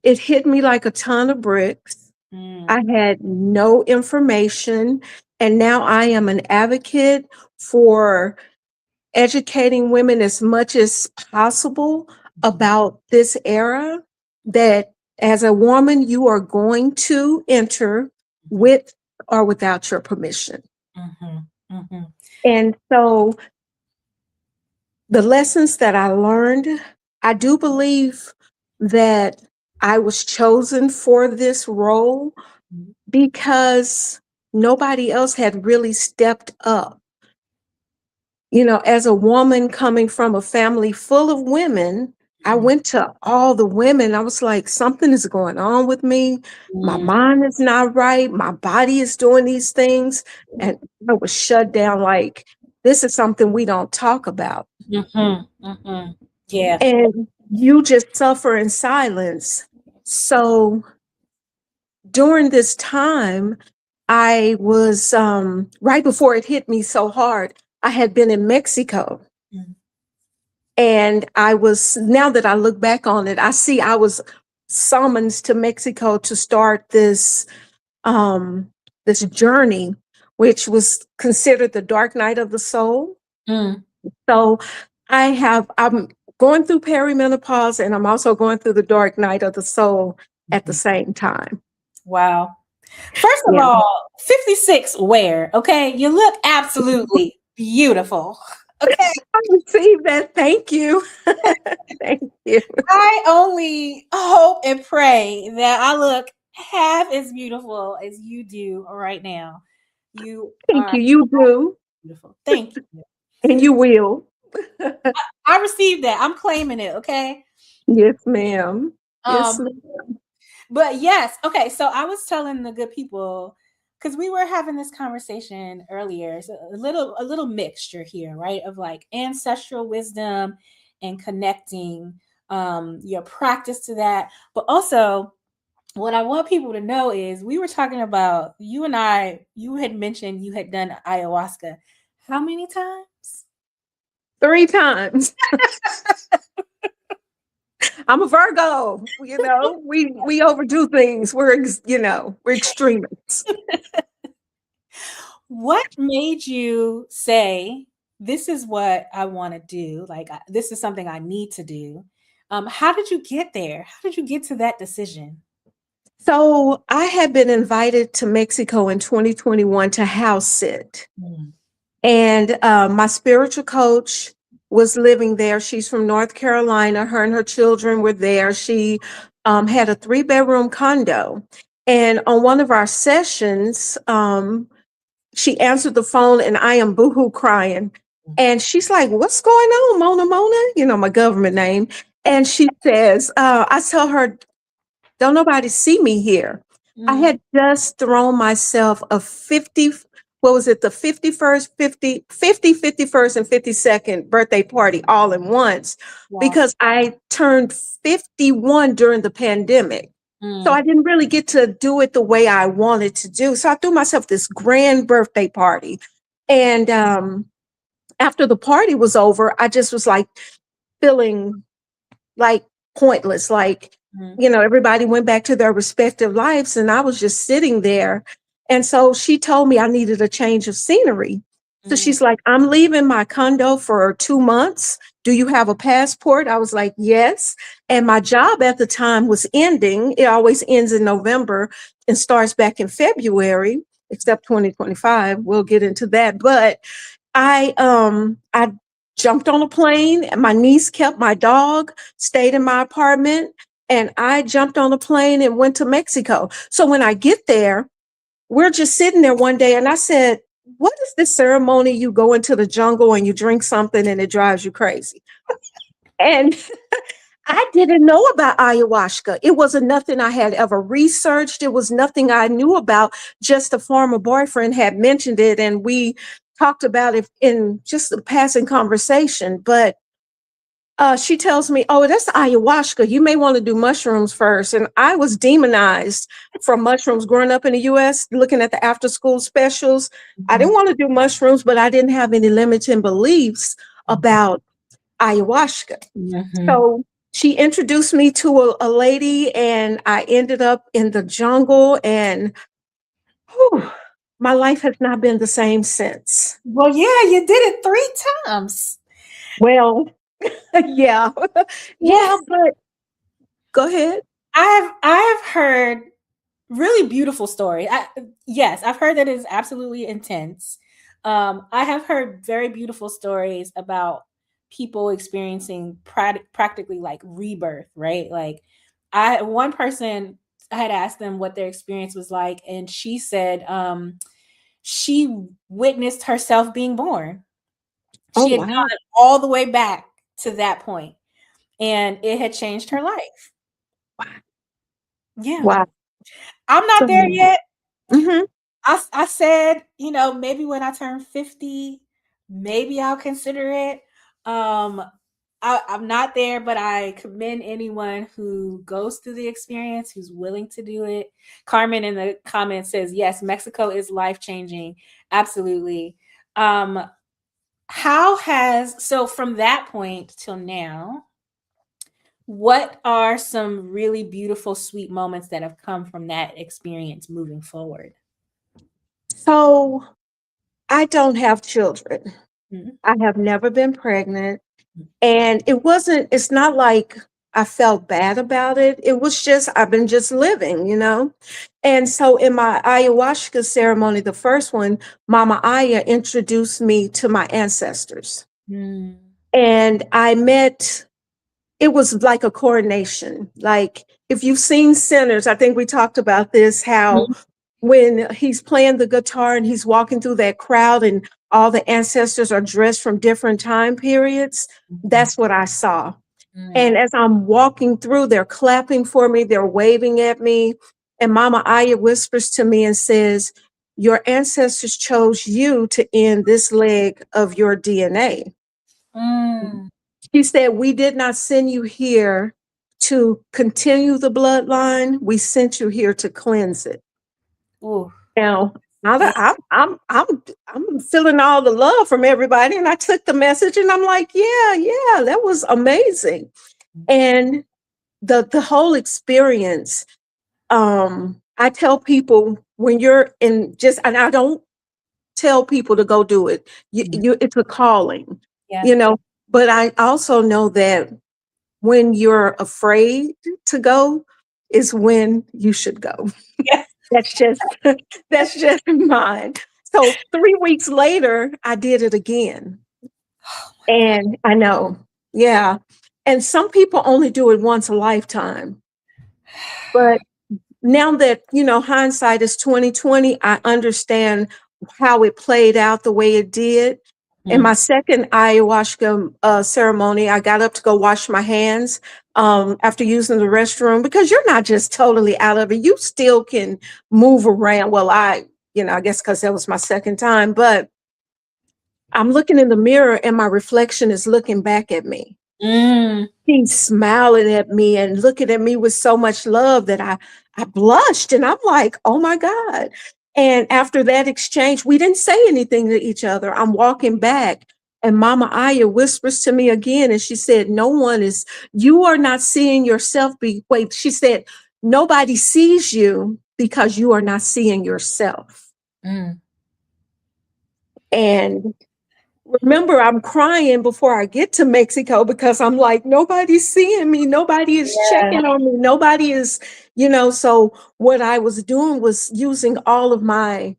[SPEAKER 1] It hit me like a ton of bricks.
[SPEAKER 2] Mm-hmm.
[SPEAKER 1] I had no information, and now I am an advocate for educating women as much as possible about this era that as a woman, you are going to enter with or without your permission.
[SPEAKER 2] Mm-hmm. Mm-hmm.
[SPEAKER 1] And so the lessons that I learned, I do believe that I was chosen for this role because nobody else had really stepped up. You know, as a woman coming from a family full of women, I went to all the women. I was like, something is going on with me. My
[SPEAKER 2] Mm-hmm.
[SPEAKER 1] mind is not right. My body is doing these things. And I was shut down like, this is something we don't talk about.
[SPEAKER 2] Mm-hmm. Mm-hmm. Yeah.
[SPEAKER 1] And you just suffer in silence. So during this time, I was right before it hit me so hard, I had been in Mexico.
[SPEAKER 2] Mm-hmm.
[SPEAKER 1] And I was, now that I look back on it, I see I was summoned to Mexico to start um, this journey, which was considered the dark night of the soul. So I'm going through perimenopause and I'm also going through the dark night of the soul at the
[SPEAKER 2] Mm-hmm.
[SPEAKER 1] same time.
[SPEAKER 2] Wow. First of
[SPEAKER 1] Yeah.
[SPEAKER 2] all, 56 where? Okay, you look absolutely beautiful. Okay.
[SPEAKER 1] I received that. Thank you. Thank you.
[SPEAKER 2] I only hope and pray that I look half as beautiful as you do right now. You
[SPEAKER 1] Thank
[SPEAKER 2] are
[SPEAKER 1] you. You do.
[SPEAKER 2] beautiful. Thank you.
[SPEAKER 1] And you will.
[SPEAKER 2] I received that. I'm claiming it, okay?
[SPEAKER 1] Yes, ma'am. Yes,
[SPEAKER 2] Um,
[SPEAKER 1] ma'am.
[SPEAKER 2] but yes, okay. So I was telling the good people because we were having this conversation earlier. It's a little mixture here, right? Of like ancestral wisdom and connecting your practice to that, but also what I want people to know is we were talking about you and I, you had mentioned you had done ayahuasca. How many times?
[SPEAKER 3] 3 times. I'm a Virgo. We overdo things. We're extremists.
[SPEAKER 2] What made you say, this is what I want to do? Like, this is something I need to do. How did you get there? How did you get to that decision?
[SPEAKER 3] So I had been invited to Mexico in 2021 to house sit.
[SPEAKER 2] Mm.
[SPEAKER 3] And my spiritual coach was living there. She's from North Carolina. Her and her children were there. She had a 3-bedroom condo. And on one of our sessions, she answered the phone and I am boohoo crying. And she's like, "What's going on, Mona Mona?" My government name. And she says, I tell her, "Don't nobody see me here." I
[SPEAKER 2] Mm.
[SPEAKER 3] had just thrown myself a 50, what was it, the 51st, 51st, and 52nd birthday party all in once
[SPEAKER 2] Wow.
[SPEAKER 3] because I turned 51 during the pandemic. So
[SPEAKER 2] Mm.
[SPEAKER 3] I didn't really get to do it the way I wanted to do. So I threw myself this grand birthday party. And after the party was over, I just was like feeling like pointless. Like,
[SPEAKER 2] Mm.
[SPEAKER 3] everybody went back to their respective lives and I was just sitting there. And so she told me I needed a change of scenery. So
[SPEAKER 2] Mm.
[SPEAKER 3] she's like, "I'm leaving my condo for 2 months. Do you have a passport?" I was like, "Yes." And my job at the time was ending. It always ends in November and starts back in February, except 2025. We'll get into that. But I jumped on a plane and my niece kept my dog, stayed in my apartment, and I jumped on a plane and went to Mexico. So when I get there, we're just sitting there one day and I said, "What is this ceremony you go into the jungle and you drink something and it drives you crazy?" And I didn't know about ayahuasca. It wasn't nothing I had ever researched. It was nothing I knew about. Just a former boyfriend had mentioned it, and we talked about it in just a passing conversation. But she tells me, "Oh, that's ayahuasca. You may want to do mushrooms first." And I was demonized from mushrooms growing up in the US, looking at the after school specials. I
[SPEAKER 2] Mhm.
[SPEAKER 3] didn't want to do mushrooms, but I didn't have any limiting beliefs about ayahuasca.
[SPEAKER 2] Mhm.
[SPEAKER 3] So she introduced me to a lady, and I ended up in the jungle, and whew, my life has not been the same since.
[SPEAKER 2] Well, yeah, you did it 3 times.
[SPEAKER 3] Well, yeah, yeah, but go ahead.
[SPEAKER 2] I have heard really beautiful story. Yes, I've heard that it is absolutely intense. I have heard very beautiful stories about people experiencing practically like rebirth, right? Like, I one person, I had asked them what their experience was like, and she said she witnessed herself being born.
[SPEAKER 3] Oh,
[SPEAKER 2] She had
[SPEAKER 3] wow.
[SPEAKER 2] gone all the way back to that point, and it had changed her life. Yeah,
[SPEAKER 3] Wow.
[SPEAKER 2] I'm not
[SPEAKER 3] So,
[SPEAKER 2] there yet.
[SPEAKER 3] mhm.
[SPEAKER 2] I said, maybe when I turn 50, maybe I'll consider it. Um, I'm not there, but I commend anyone who goes through the experience, who's willing to do it. Carmen in the comments says, yes, Mexico is life changing. Absolutely. Um, so from that point till now, what are some really beautiful, sweet moments that have come from that experience moving forward?
[SPEAKER 3] So I don't have children.
[SPEAKER 2] Mhm.
[SPEAKER 3] I have never been pregnant. And it's not like I felt bad about it. It was just, I've been just living. And so in my ayahuasca ceremony, the first one, Mama Aya introduced me to my ancestors.
[SPEAKER 2] Mm.
[SPEAKER 3] And it was like a coronation. Like if you've seen Sinners, I think we talked about this, how
[SPEAKER 2] Mhm.
[SPEAKER 3] when he's playing the guitar and he's walking through that crowd and all the ancestors are dressed from different time periods,
[SPEAKER 2] Mhm.
[SPEAKER 3] that's what I saw.
[SPEAKER 2] Mm.
[SPEAKER 3] And as I'm walking through, they're clapping for me, they're waving at me. And Mama Aya whispers to me and says, "Your ancestors chose you to end this leg of your DNA."
[SPEAKER 2] Mm.
[SPEAKER 3] She said, "We did not send you here to continue the bloodline. We sent you here to cleanse it.
[SPEAKER 2] Ooh.
[SPEAKER 3] Now,
[SPEAKER 2] Yeah.
[SPEAKER 3] I'm feeling all the love from everybody, and I took the message, and I'm like, yeah, yeah, that was amazing. And the whole experience, I tell people when you're in just, and I don't tell people to go do it.
[SPEAKER 2] Mhm.
[SPEAKER 3] It's a calling,
[SPEAKER 2] Yeah.
[SPEAKER 3] you know. But I also know that when you're afraid to go is when you should go.
[SPEAKER 2] Yeah.
[SPEAKER 3] That's just that's just mine. So 3 weeks later, I did it again.
[SPEAKER 2] Oh my God.
[SPEAKER 3] And I know, yeah. And some people only do it once a lifetime. But now that, hindsight is 2020, I understand how it played out the way it did. In
[SPEAKER 2] Mm.
[SPEAKER 3] my second ayahuasca ceremony, I got up to go wash my hands after using the restroom because you're not just totally out of it. You still can move around. Well, I guess because that was my second time, but I'm looking in the mirror and my reflection is looking back at me.
[SPEAKER 2] Mm.
[SPEAKER 3] He's smiling at me and looking at me with so much love that I blushed and I'm like, oh my God. And after that exchange, we didn't say anything to each other. I'm walking back and Mama Aya whispers to me again and she said, you are not seeing yourself wait, she said, nobody sees you because you are not seeing yourself.
[SPEAKER 2] Mm.
[SPEAKER 3] And remember, I'm crying before I get to Mexico because I'm like, nobody's seeing me. Nobody is
[SPEAKER 2] Yeah.
[SPEAKER 3] checking on me. Nobody is, so what I was doing was using all of my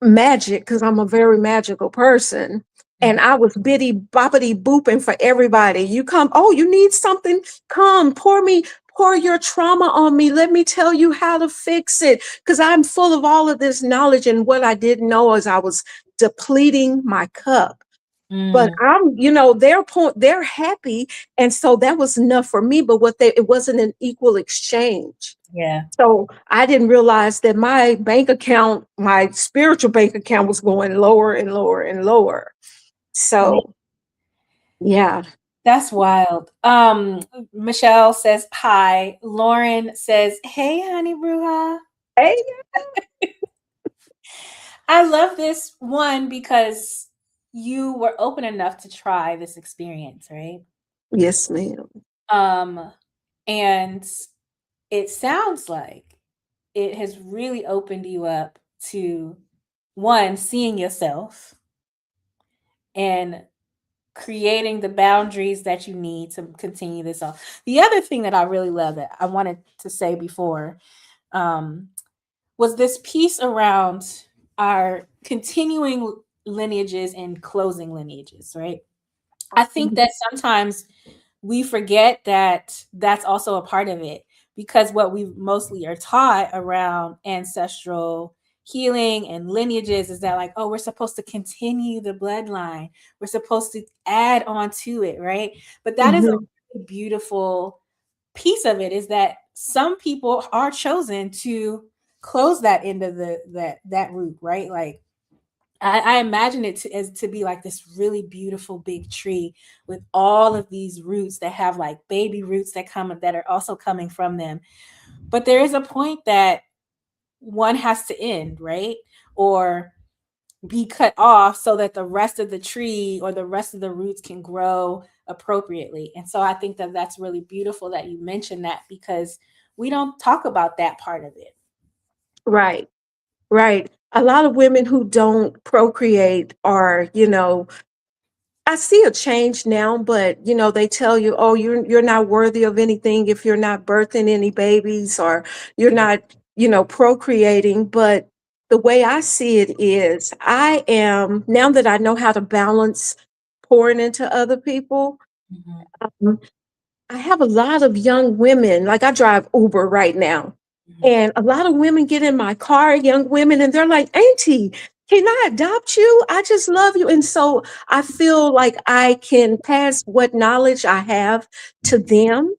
[SPEAKER 3] magic because I'm a very magical person. And
[SPEAKER 2] Mm.
[SPEAKER 3] I was bitty boppity booping for everybody. You come, oh, you need something? Come, pour your trauma on me. Let me tell you how to fix it. Because I'm full of all of this knowledge. And what I didn't know is I was depleting my cup. But
[SPEAKER 2] Mm.
[SPEAKER 3] they're happy. And so that was enough for me. But it wasn't an equal exchange.
[SPEAKER 2] Yeah.
[SPEAKER 3] So I didn't realize that my bank account, my spiritual bank account was going lower and lower and lower.
[SPEAKER 2] Man,
[SPEAKER 3] So yeah.
[SPEAKER 2] that's wild. Michelle says hi. Lauren says, "Hey, honey, Bruja."
[SPEAKER 3] Hey,
[SPEAKER 2] I love this one because you were open enough to try this experience, right?
[SPEAKER 3] yes, ma'am.
[SPEAKER 2] Um, and it sounds like it has really opened you up to one, seeing yourself and creating the boundaries that you need to continue this on. The other thing that I really love that I wanted to say before um, was this piece around our continuing lineages and closing lineages, right? I think
[SPEAKER 3] Mhm.
[SPEAKER 2] that sometimes we forget that that's also a part of it because what we mostly are taught around ancestral healing and lineages is that like, oh, we're supposed to continue the bloodline, we're supposed to add on to it, right? But that is a
[SPEAKER 3] Mhm.
[SPEAKER 2] really beautiful piece of it, is that some people are chosen to close that end of that root, right? Like I imagine it as to be like this really beautiful big tree with all of these roots that have like baby roots that come that are also coming from them. But there is a point that one has to end, right? Or be cut off so that the rest of the tree or the rest of the roots can grow appropriately. And so I think that that's really beautiful that you mentioned that because we don't talk about that part of it.
[SPEAKER 3] Right. Right. A lot of women who don't procreate are, I see a change now, but they tell you, oh, you're not worthy of anything if you're not birthing any babies or you're not, procreating. But the way I see it is I am now that I know how to balance pouring into other people.
[SPEAKER 2] Mhm.
[SPEAKER 3] um, I have a lot of young women, like I drive Uber right now.
[SPEAKER 2] Mhm.
[SPEAKER 3] And a lot of women get in my car, young women, and they're like, Auntie, can I adopt you? I just love you. And so I feel like I can pass what knowledge I have to them.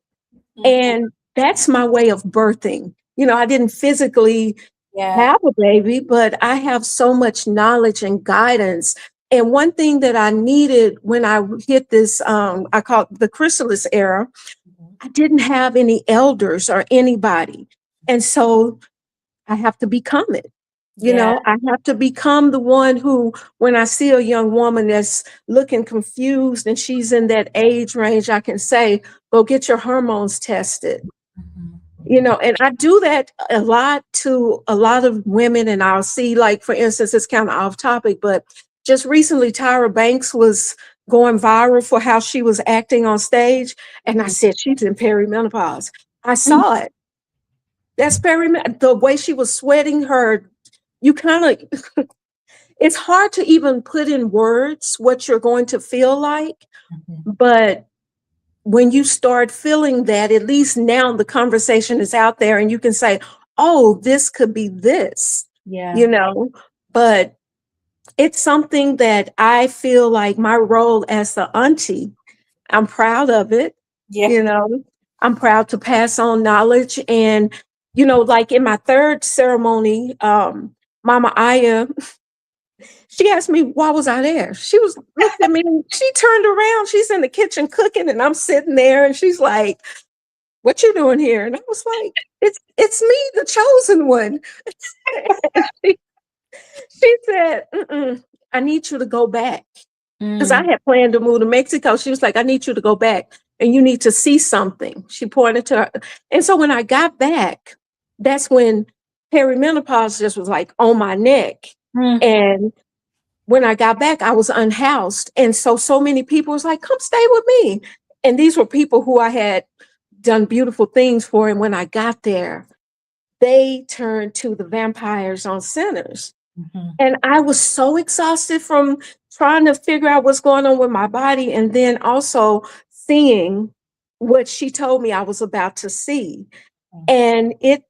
[SPEAKER 2] Mhm.
[SPEAKER 3] And that's my way of birthing. I didn't physically
[SPEAKER 2] Yeah.
[SPEAKER 3] have a baby, but I have so much knowledge and guidance. And one thing that I needed when I hit this, I call it the chrysalis era, I didn't have any elders or anybody. And so I have to become it.
[SPEAKER 2] Yeah.
[SPEAKER 3] I have to become the one who, when I see a young woman that's looking confused and she's in that age range, I can say, go get your hormones tested.
[SPEAKER 2] Mhm.
[SPEAKER 3] And I do that a lot to a lot of women. And I'll see, like, for instance, it's kind of off topic, but just recently, Tyra Banks was going viral for how she was acting on stage. And I said, she's in perimenopause. I saw it. That's the way she was sweating her. You kind of, it's hard to even put in words what you're going to feel like.
[SPEAKER 2] Mhm.
[SPEAKER 3] But when you start feeling that, at least now the conversation is out there and you can say, oh, this could be this, you
[SPEAKER 2] Yeah.
[SPEAKER 3] know, but it's something that I feel like my role as the auntie, I'm proud of it,
[SPEAKER 2] Yeah.
[SPEAKER 3] you know, I'm proud to pass on knowledge. And, like in my third ceremony, Mama Aya, she asked me, why was I there? She was looked at me and she turned around. She's in the kitchen cooking and I'm sitting there and she's like, what you doing here? And I was like, it's me, the chosen one. she, she said, I need you to go back. Because I
[SPEAKER 2] Mm.
[SPEAKER 3] had planned to move to Mexico. She was like, I need you to go back and you need to see something. She pointed to her. And so when I got back, that's when perimenopause just was like on my neck.
[SPEAKER 2] Mm.
[SPEAKER 3] And when I got back, I was unhoused. And so many people was like, come stay with me. And these were people who I had done beautiful things for. And when I got there, they turned to the vampires on sinners.
[SPEAKER 2] Mhm.
[SPEAKER 3] And I was so exhausted from trying to figure out what's going on with my body. And then also seeing what she told me I was about to see. And it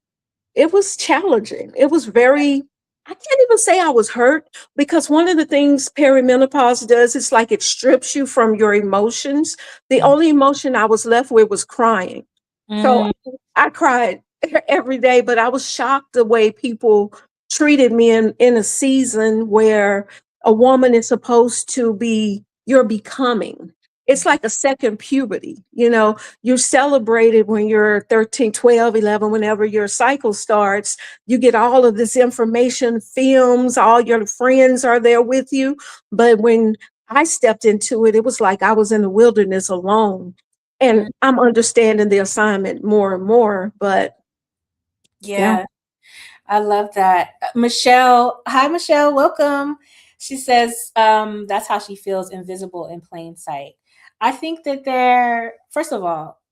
[SPEAKER 3] was challenging. It was very, I can't even say I was hurt because one of the things perimenopause does is like it strips you from your emotions. The
[SPEAKER 2] Mm.
[SPEAKER 3] only emotion I was left with was crying. So
[SPEAKER 2] Mm.
[SPEAKER 3] I cried every day, but I was shocked the way people treated me in a season where a woman is supposed to be, you're becoming. It's like a second puberty, you're celebrated when you're 13, 12, 11, whenever your cycle starts. You get all of this information, films, all your friends are there with you. But when I stepped into it, it was like I was in the wilderness alone. And
[SPEAKER 2] Mm.
[SPEAKER 3] I'm understanding the assignment more and more. But yeah.
[SPEAKER 2] Yeah. I love that. Michelle, hi Michelle, welcome. She says that's how she feels invisible in plain sight. I think that first of all,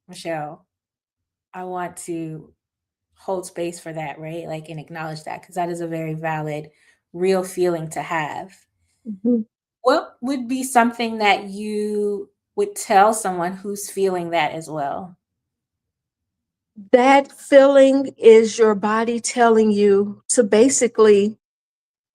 [SPEAKER 2] Michelle, I want to hold space for that, right? Like, and acknowledge that because that is a very valid, real feeling to have.
[SPEAKER 3] Mhm.
[SPEAKER 2] What would be something that you would tell someone who's feeling that as well?
[SPEAKER 3] That feeling is your body telling you to basically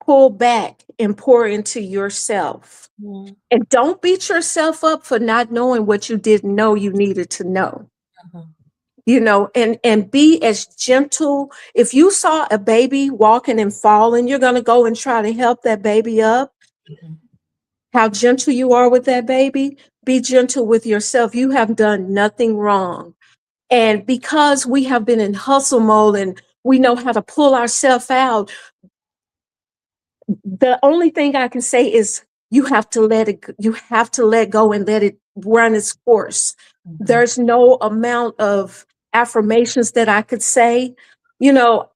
[SPEAKER 3] pull back and pour into yourself.
[SPEAKER 2] Mm.
[SPEAKER 3] And don't beat yourself up for not knowing what you didn't know you needed to know.
[SPEAKER 2] Mhm.
[SPEAKER 3] And be as gentle. If you saw a baby walking and falling, you're going to go and try to help that baby up.
[SPEAKER 2] Mhm.
[SPEAKER 3] How gentle you are with that baby, be gentle with yourself. You have done nothing wrong. And because we have been in hustle mode and we know how to pull ourselves out, the only thing I can say is you have to let go and let it run its course.
[SPEAKER 2] Mhm.
[SPEAKER 3] There's no amount of affirmations that I could say. You know,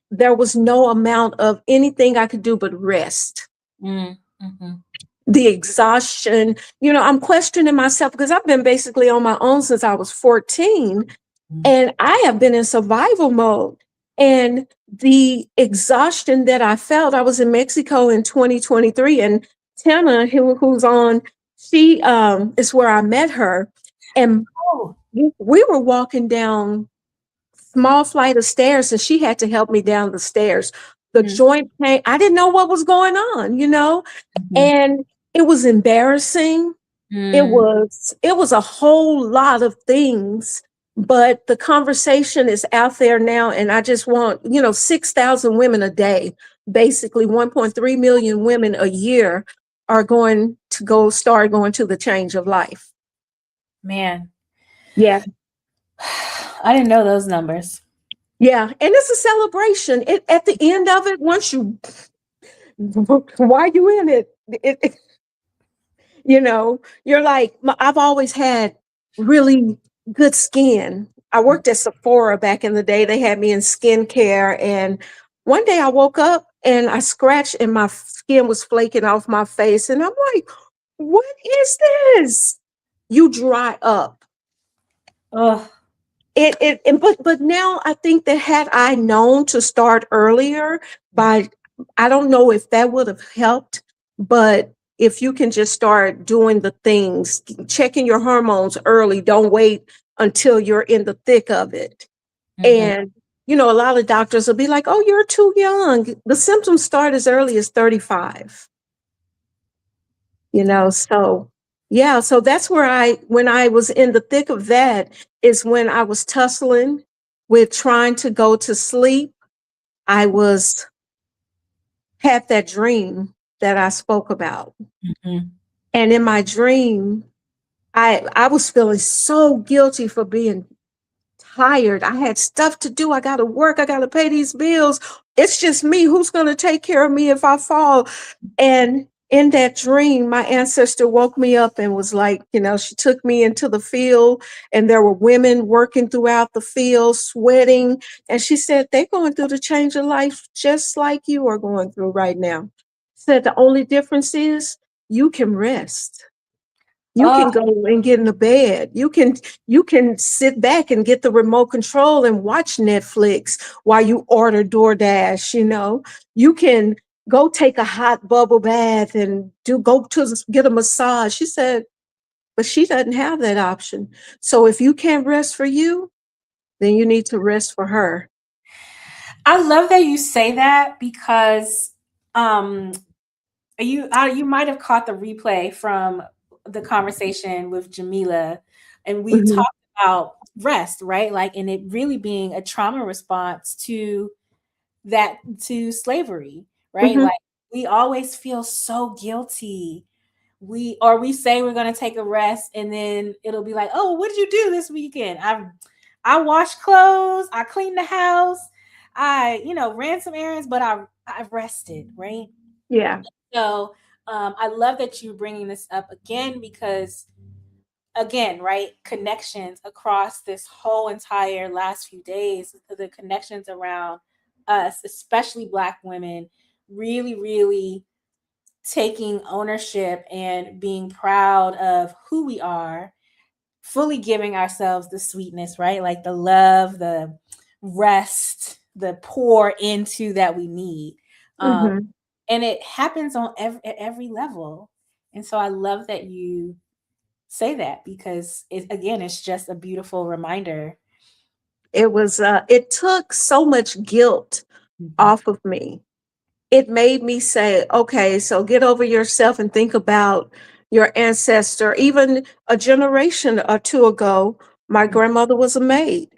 [SPEAKER 3] there was no amount of anything I could do but rest.
[SPEAKER 2] Mm. Mhm.
[SPEAKER 3] The exhaustion, I'm questioning myself because I've been basically on my own since I was 14.
[SPEAKER 2] Mm.
[SPEAKER 3] And I have been in survival mode. And the exhaustion that I felt, I was in Mexico in 2023, and Tana, who's on, she is where I met her. And
[SPEAKER 2] Oh.
[SPEAKER 3] we were walking down small flight of stairs, and she had to help me down the stairs. The
[SPEAKER 2] Mm.
[SPEAKER 3] joint pain, I didn't know what was going on,
[SPEAKER 2] Mhm.
[SPEAKER 3] and it was embarrassing. it
[SPEAKER 2] Mm.
[SPEAKER 3] was it was a whole lot of things, but the conversation is out there now, and I just want, 6,000 women a day, basically 1.3 million women a year are going to start going to the change of life.
[SPEAKER 2] Man,
[SPEAKER 3] Yeah.
[SPEAKER 2] I didn't know those numbers.
[SPEAKER 3] Yeah, and it's a celebration. At the end of it, once you, why you in it? You're like, I've always had really good skin. I worked at Sephora back in the day. They had me in skincare. And one day I woke up and I scratched and my skin was flaking off my face. And I'm like, what is this? You dry up.
[SPEAKER 2] Oh,
[SPEAKER 3] But now I think that had I known to start earlier, by I don't know if that would have helped, but if you can just start doing the things, checking your hormones early, don't wait until you're in the thick of it.
[SPEAKER 2] mm-hmm.
[SPEAKER 3] And a lot of doctors will be like, "Oh, you're too young." The symptoms start as early as 35. So yeah, so that's where when I was in the thick of that is when I was tussling with trying to go to sleep. I was had that dream that I spoke about.
[SPEAKER 2] Mm-hmm.
[SPEAKER 3] And in my dream, I was feeling so guilty for being tired. I had stuff to do. I got to work. I got to pay these bills. It's just me. Who's going to take care of me if I fall? And in that dream, my ancestor woke me up and was like, she took me into the field and there were women working throughout the field, sweating. And she said, they're going through the change of life just like you are going through right now. Said the only difference is you can rest. You
[SPEAKER 2] Oh,
[SPEAKER 3] can go and get in the bed. You can sit back and get the remote control and watch Netflix while you order DoorDash. You can go take a hot bubble bath and get a massage. She said, but she doesn't have that option. So if you can't rest for you, then you need to rest for her.
[SPEAKER 2] I love that you say that because um you might have caught the replay from the conversation with Jamila, and we
[SPEAKER 3] Mhm.
[SPEAKER 2] talked about rest, right? Like, and it really being a trauma response that to slavery, right?
[SPEAKER 3] Mhm.
[SPEAKER 2] Like, we always feel so guilty. We say we're gonna take a rest, and then it'll be like, oh, what did you do this weekend? I washed clothes, I cleaned the house, I ran some errands, but I rested, right?
[SPEAKER 3] Yeah.
[SPEAKER 2] So I love that you're bringing this up again because, again, right, connections across this whole entire last few days, the connections around us, especially Black women, really, really taking ownership and being proud of who we are, fully giving ourselves the sweetness, right? Like the love, the rest, the pour into that we need. Um,
[SPEAKER 3] Mhm.
[SPEAKER 2] and it happens on at every level. And so I love that you say that because again, it's just a beautiful reminder.
[SPEAKER 3] It took so much guilt
[SPEAKER 2] Mhm,
[SPEAKER 3] off of me. It made me say, okay, so get over yourself and think about your ancestor. Even a generation or two ago, my grandmother was a maid.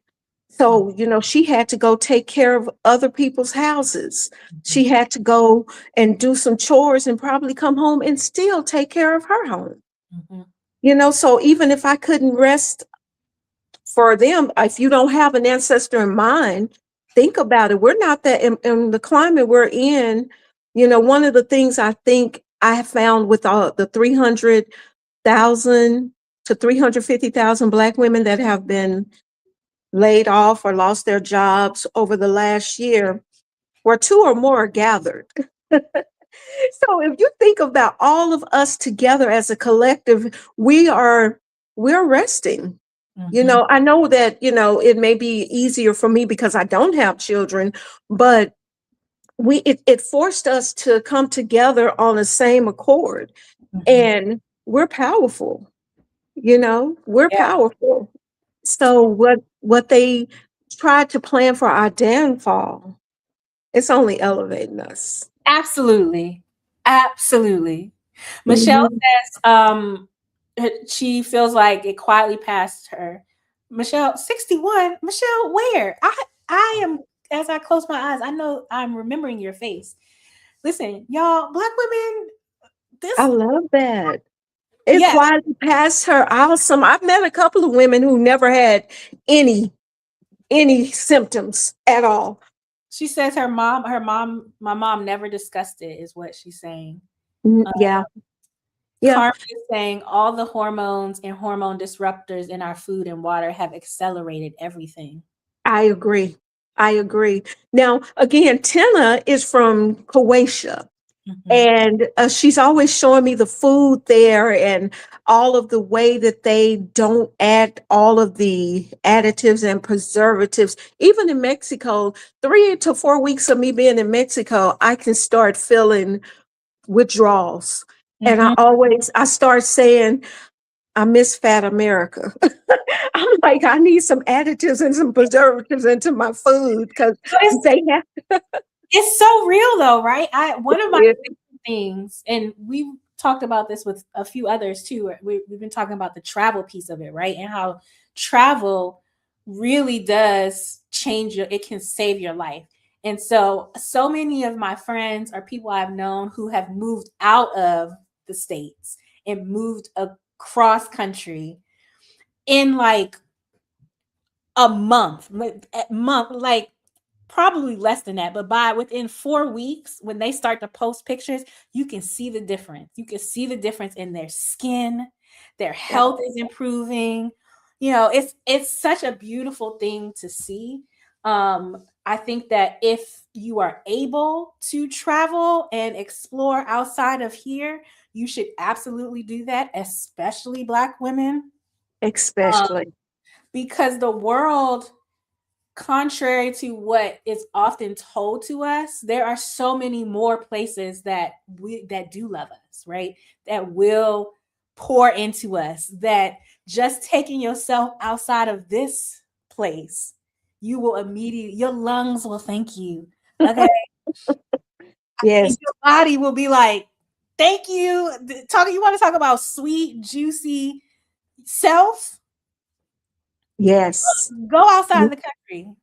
[SPEAKER 2] mhm,
[SPEAKER 3] So, she had to go take care of other people's houses.
[SPEAKER 2] mhm,
[SPEAKER 3] She had to go and do some chores and probably come home and still take care of her home.
[SPEAKER 2] mhm.
[SPEAKER 3] So even if I couldn't rest for them, if you don't have an ancestor in mind, think about it. We're not that in the climate we're in. One of the things I think I have found with all the 300,000 to 350,000 Black women that have been laid off or lost their jobs over the last year, where two or more are gathered. So if you think about all of us together as a collective, we're resting.
[SPEAKER 2] Mhm.
[SPEAKER 3] I know that, it may be easier for me because I don't have children, but it forced us to come together on the same accord.
[SPEAKER 2] Mhm.
[SPEAKER 3] And we're powerful, we're
[SPEAKER 2] Yeah,
[SPEAKER 3] powerful. So what they tried to plan for our downfall, it's only elevating us.
[SPEAKER 2] absolutely. Absolutely. Michelle
[SPEAKER 3] Mhm.
[SPEAKER 2] says she feels like it quietly passed her. Michelle, 61. Michelle, where? I am, as I close my eyes, I know I'm remembering your face. Listen, y'all, Black women,
[SPEAKER 3] I
[SPEAKER 2] this
[SPEAKER 3] love that. It
[SPEAKER 2] Yeah,
[SPEAKER 3] quietly passed her. Awesome. I've met a couple of women who never had any any symptoms at all.
[SPEAKER 2] she says my mom never discussed it, is what she's saying.
[SPEAKER 3] Yeah. Yeah.
[SPEAKER 2] Carmen is saying all the hormones and hormone disruptors in our food and water have accelerated everything.
[SPEAKER 3] I agree. I agree. Now, again, Tina is from Croatia,
[SPEAKER 2] Mhm.
[SPEAKER 3] and she's always showing me the food there and all of the way that they don't add all of the additives and preservatives. Even in Mexico, 3 to 4 weeks of me being in Mexico, I can start feeling withdrawals. And
[SPEAKER 2] Mhm.
[SPEAKER 3] I start saying, I miss fat America. I'm like, I need some additives and some preservatives into my food because
[SPEAKER 2] But
[SPEAKER 3] they have
[SPEAKER 2] it's so real though, right? I one of my
[SPEAKER 3] it.
[SPEAKER 2] favorite things, and we've talked about this with a few others too. We've been talking about the travel piece of it, right? And how travel really does change your, it can save your life. And so many of my friends or people I've known who have moved out of the States and moved across country in like a month, like probably less than that, but by within 4 weeks, when they start to post pictures, you can see the difference. You can see the difference in their skin, their
[SPEAKER 3] Yeah,
[SPEAKER 2] health is improving. It's such a beautiful thing to see. I think that if you are able to travel and explore outside of here, you should absolutely do that, especially Black women, um,
[SPEAKER 3] especially.
[SPEAKER 2] because the world, contrary to what is often told to us, there are so many more places that do love us, right? That will pour into us, that just taking yourself outside of this place, you will immediately, your lungs will thank you. Okay.
[SPEAKER 3] Yes,
[SPEAKER 2] Your body will be like, thank you. You want to talk about sweet, juicy self?
[SPEAKER 3] yes.
[SPEAKER 2] Go outside of the country.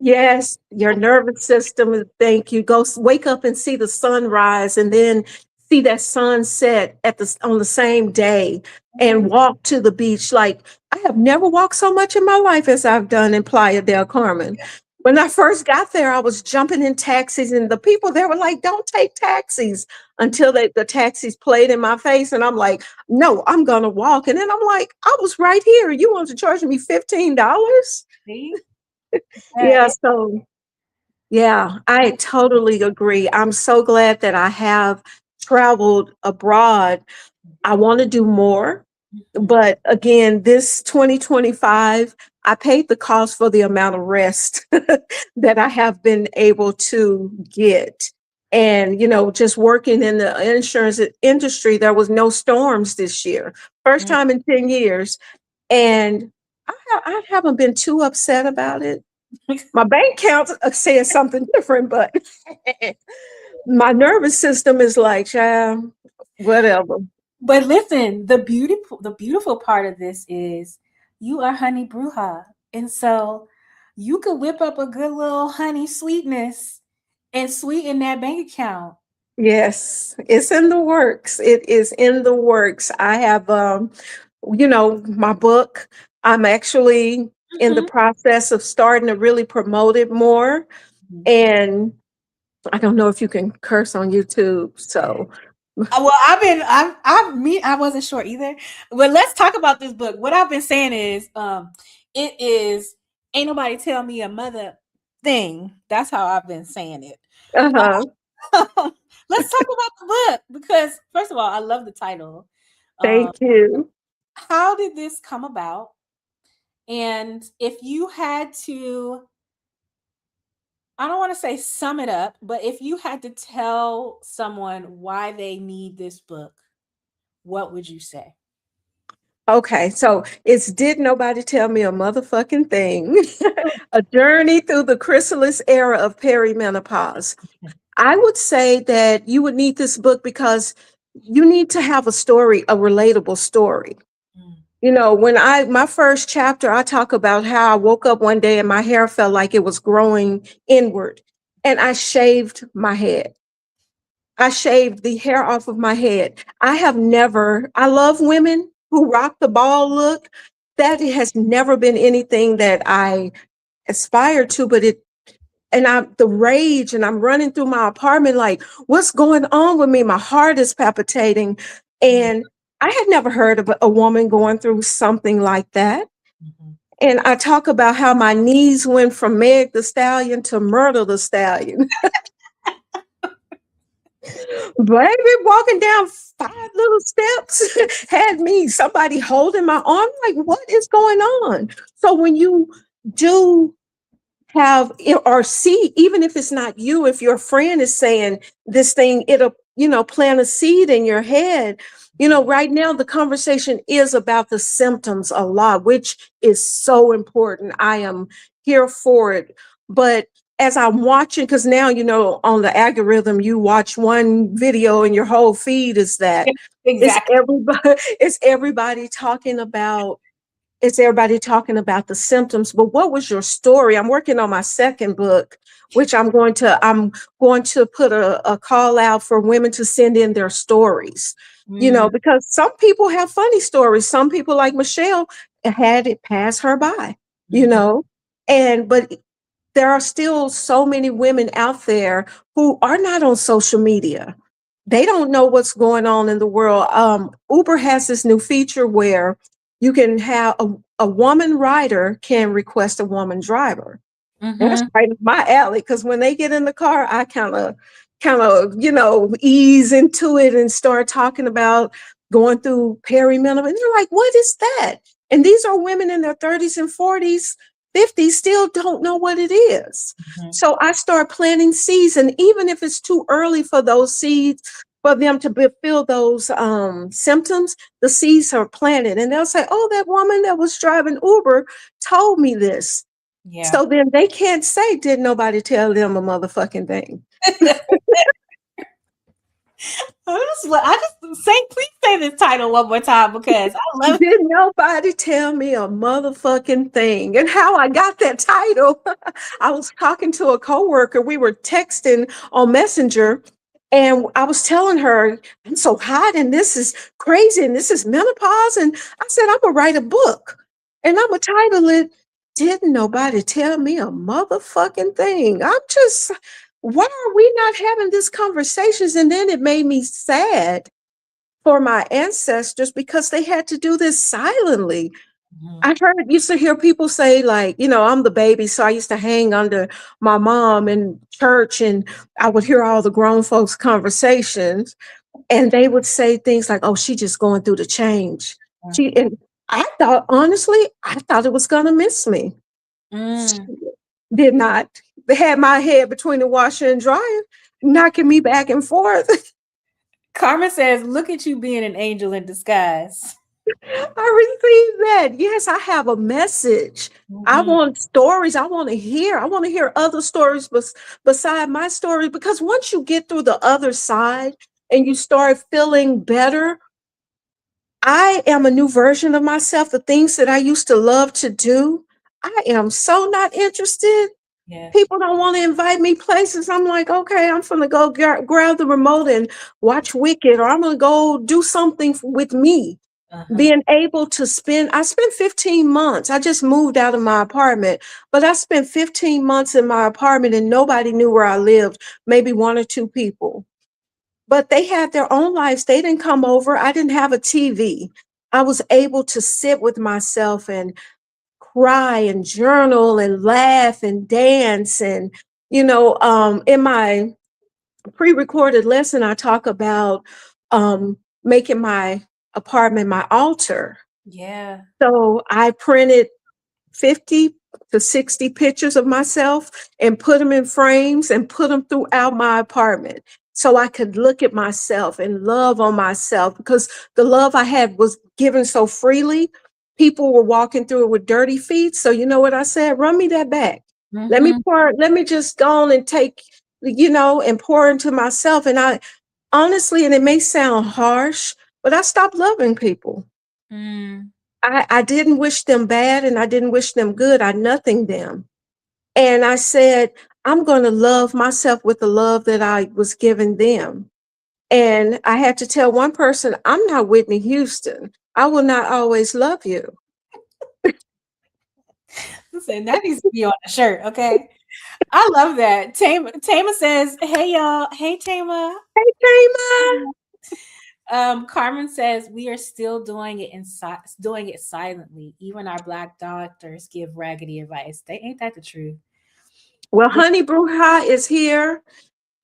[SPEAKER 3] Yes, your nervous system is thank you. Wake up and see the sunrise and then see that sunset on the same day and
[SPEAKER 2] Mhm.
[SPEAKER 3] walk to the beach. Like I have never walked so much in my life as I've done in Playa del Carmen. When I first got there, I was jumping in taxis and the people there were like, don't take taxis until the taxis played in my face. And I'm like, no, I'm gonna walk. And then I'm like, I was right here. You want to charge me $15?
[SPEAKER 2] See?
[SPEAKER 3] Yeah,
[SPEAKER 2] It,
[SPEAKER 3] so yeah, I totally agree. I'm so glad that I have traveled abroad. I want to do more,
[SPEAKER 2] Mhm.
[SPEAKER 3] but again, this 2025, I paid the cost for the amount of rest that I have been able to get. And, just working in the insurance industry, there was no storms this year. First
[SPEAKER 2] Mm.
[SPEAKER 3] time in 10 years. And I haven't been too upset about it. My bank account says something different, but my nervous system is like, child, whatever.
[SPEAKER 2] But listen, the beautiful part of this is you are honey Bruja. And so you could whip up a good little honey sweetness and sweeten that bank account.
[SPEAKER 3] Yes, it's in the works. It is in the works. I have, my book. I'm actually in the
[SPEAKER 2] Mhm.
[SPEAKER 3] process of starting to really promote it more.
[SPEAKER 2] Mhm.
[SPEAKER 3] And I don't know if you can curse on YouTube. So,
[SPEAKER 2] Well, I wasn't sure either. But let's talk about this book. What I've been saying is, it is ain't nobody tell me a mother thing. That's how I've been saying it.
[SPEAKER 3] uh-huh.
[SPEAKER 2] Let's talk about the book because, first of all, I love the title. Um,
[SPEAKER 3] Thank you.
[SPEAKER 2] how did this come about? And if you had to, I don't want to say sum it up, but if you had to tell someone why they need this book, what would you say?
[SPEAKER 3] Okay, so it's Did Nobody Tell Me a Motherfucking Thing? A Journey Through the Chrysalis Era of Perimenopause. I would say that you would need this book because you need to have a story, a relatable story.
[SPEAKER 2] Mm.
[SPEAKER 3] When my first chapter, I talk about how I woke up one day and my hair felt like it was growing inward and I shaved my head. I shaved the hair off of my head. I love women who rock the ball look. That has never been anything that I aspired to, but the rage, and I'm running through my apartment like, what's going on with me? My heart is palpitating.
[SPEAKER 2] Yeah.
[SPEAKER 3] And I had never heard of a woman going through something like that.
[SPEAKER 2] Mhm.
[SPEAKER 3] And I talk about how my knees went from Meg the Stallion to Murder the Stallion. Baby, walking down 5 little steps had me somebody holding my arm. Like, what is going on? So when you do have or see, even if it's not you, if your friend is saying this thing, it'll, plant a seed in your head. Right now the conversation is about the symptoms a lot, which is so important. I am here for it. But as I'm watching, because now, on the algorithm, you watch one video and your whole feed is that. it's
[SPEAKER 2] Exactly.
[SPEAKER 3] everybody it's everybody talking about the symptoms. But what was your story? I'm working on my second book, which I'm going to put a call out for women to send in their stories.
[SPEAKER 2] Mm,
[SPEAKER 3] Because some people have funny stories. Some people, like Michelle, had it pass her by, you
[SPEAKER 2] mhm.
[SPEAKER 3] know. But there are still so many women out there who are not on social media. They don't know what's going on in the world. Uber has this new feature where you can have a woman rider can request a woman driver. That's
[SPEAKER 2] Mhm.
[SPEAKER 3] right up my alley, because when they get in the car, I kind of ease into it and start talking about going through perimenopause. And they're like, what is that? And these are women in their 30s and 40s, 50s, still don't know what it is.
[SPEAKER 2] Mhm.
[SPEAKER 3] So I start planting seeds. And even if it's too early for those seeds, for them to feel those symptoms, the seeds are planted. And they'll say, oh, that woman that was driving Uber told me this.
[SPEAKER 2] Yeah.
[SPEAKER 3] So then they can't say, did nobody tell them a motherfucking thing?
[SPEAKER 2] I just say, please say this title one more time because I love
[SPEAKER 3] Did nobody tell me a motherfucking thing? And how I got that title, I was talking to a coworker. We were texting on Messenger, and I was telling her, I'm so hot, and this is crazy, and this is menopause. And I said, I'm gonna write a book, and I'm gonna title it, Didn't Nobody Tell Me a Motherfucking Thing. Why are we not having these conversations? And then it made me sad for my ancestors because they had to do this silently.
[SPEAKER 2] Mhm.
[SPEAKER 3] I used to hear people say, like, I'm the baby, so I used to hang under my mom in church, and I would hear all the grown folks' conversations, and they would say things like, "Oh, she just going through the change." And I thought it was gonna miss me.
[SPEAKER 2] Mm.
[SPEAKER 3] Did not. They had my head between the washer and dryer, knocking me back and forth.
[SPEAKER 2] Carmen says, "Look at you being an angel in disguise."
[SPEAKER 3] I received that. Yes, I have a message. I
[SPEAKER 2] Mhm.
[SPEAKER 3] want stories. I want to hear. I want to hear other stories beside my story, because once you get through the other side and you start feeling better, I am a new version of myself. The things that I used to love to do, I am so not interested.
[SPEAKER 2] Yeah.
[SPEAKER 3] People don't want to invite me places. I'm like, okay, I'm gonna go grab the remote and watch Wicked, or I'm gonna go do something with me.
[SPEAKER 2] Uh-huh.
[SPEAKER 3] Being able to I spent 15 months. I just moved out of my apartment, but I spent 15 months in my apartment and nobody knew where I lived, maybe one or two people. But they had their own lives. They didn't come over. I didn't have a TV. I was able to sit with myself and cry and journal and laugh and dance. And, in my pre-recorded lesson, I talk about making my apartment my altar.
[SPEAKER 2] Yeah.
[SPEAKER 3] So I printed 50 to 60 pictures of myself and put them in frames and put them throughout my apartment so I could look at myself and love on myself, because the love I had was given so freely. People were walking through it with dirty feet. So you know what I said? Run me that back.
[SPEAKER 2] Mhm.
[SPEAKER 3] Let me just go on and take, and pour into myself. And I honestly, and it may sound harsh, but I stopped loving people.
[SPEAKER 2] Mm.
[SPEAKER 3] I didn't wish them bad and I didn't wish them good. I nothinged them. And I said, I'm going to love myself with the love that I was giving them. And I had to tell one person, I'm not Whitney Houston. I will not always love you.
[SPEAKER 2] Listen, that needs to be on a shirt, okay? I love that. Tama says, "Hey y'all, hey Tama."
[SPEAKER 3] Hey, Tama.
[SPEAKER 2] Carmen says we are still doing it silently. Even our black doctors give raggedy advice. They ain't that the truth.
[SPEAKER 3] Well,
[SPEAKER 2] This,
[SPEAKER 3] Honey Bruja is here,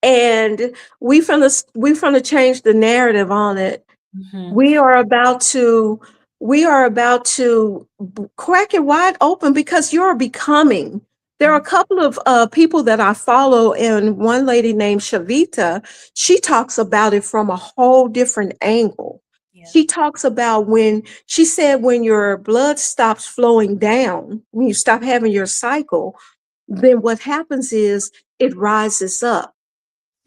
[SPEAKER 3] and we finna change the narrative on it.
[SPEAKER 2] mhm,
[SPEAKER 3] we are about to we are about to crack it wide open because you're becoming. There are a
[SPEAKER 2] mhm,
[SPEAKER 3] couple of people that I follow, and one lady named Shavita, she talks about it from a whole different angle.
[SPEAKER 2] yeah.
[SPEAKER 3] She talks about when she said when your blood stops flowing down, when you stop having your cycle, then what happens is it rises up,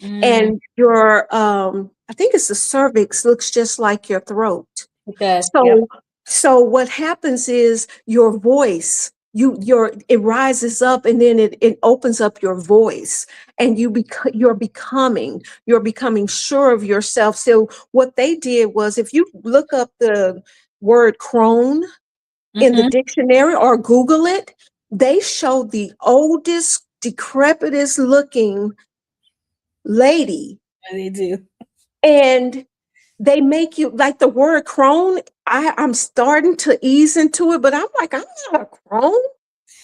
[SPEAKER 2] Mm,
[SPEAKER 3] and your I think it's the cervix looks just like your throat.
[SPEAKER 2] it does. Yep.
[SPEAKER 3] So what happens is your voice, it rises up, and then it opens up your voice, and you're becoming sure of yourself. So what they did was, if you look up the word crone in the
[SPEAKER 2] Mhm.
[SPEAKER 3] dictionary or Google it, they show the oldest, decrepitest looking lady,
[SPEAKER 2] They do.
[SPEAKER 3] and they make you like the word crone. I'm starting to ease into it, but I'm like, I'm not a crone.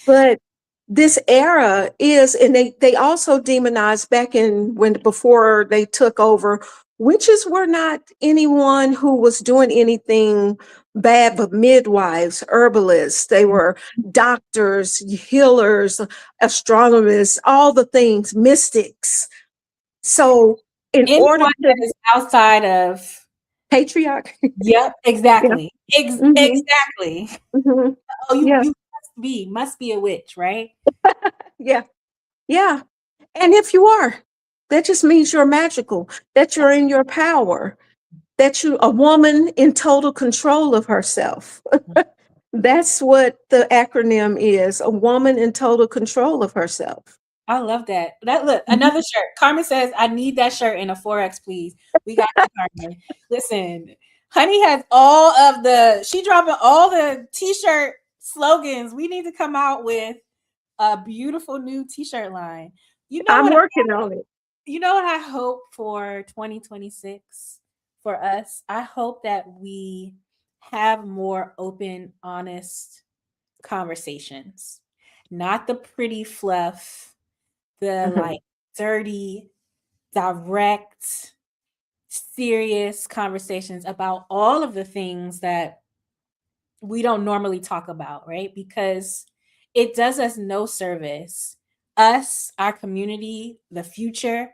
[SPEAKER 3] But this era is, and they also demonized back in when before they took over, witches were not anyone who was doing anything bad, but midwives, herbalists, they were doctors, healers, astronomers, all the things, mystics. So in order
[SPEAKER 2] Anyone
[SPEAKER 3] to
[SPEAKER 2] that is outside of,
[SPEAKER 3] patriarch,
[SPEAKER 2] yep,
[SPEAKER 3] yeah,
[SPEAKER 2] exactly.
[SPEAKER 3] hmm
[SPEAKER 2] Exactly.
[SPEAKER 3] hmm
[SPEAKER 2] Oh,
[SPEAKER 3] yeah,
[SPEAKER 2] you must be a witch, right?
[SPEAKER 3] yeah, yeah. And if you are, that just means you're magical, that you're in your power, that you're a woman in total control of herself. That's what the acronym is, a woman in total control of herself.
[SPEAKER 2] I love that. That look,
[SPEAKER 3] Mhm.
[SPEAKER 2] another shirt. Carmen says, "I need that shirt in a 4X, please." We got you, Carmen. Listen, Honey has all of the. She dropping all the T-shirt slogans. We need to come out with a beautiful new T-shirt line. You know
[SPEAKER 3] I'm
[SPEAKER 2] what?
[SPEAKER 3] working on it.
[SPEAKER 2] You know what I hope for 2026 for us? I hope that we have more open, honest conversations, not the pretty fluff, the
[SPEAKER 3] Mhm.
[SPEAKER 2] like dirty, direct, serious conversations about all of the things that we don't normally talk about, right? Because it does us no service, us, our community, the future,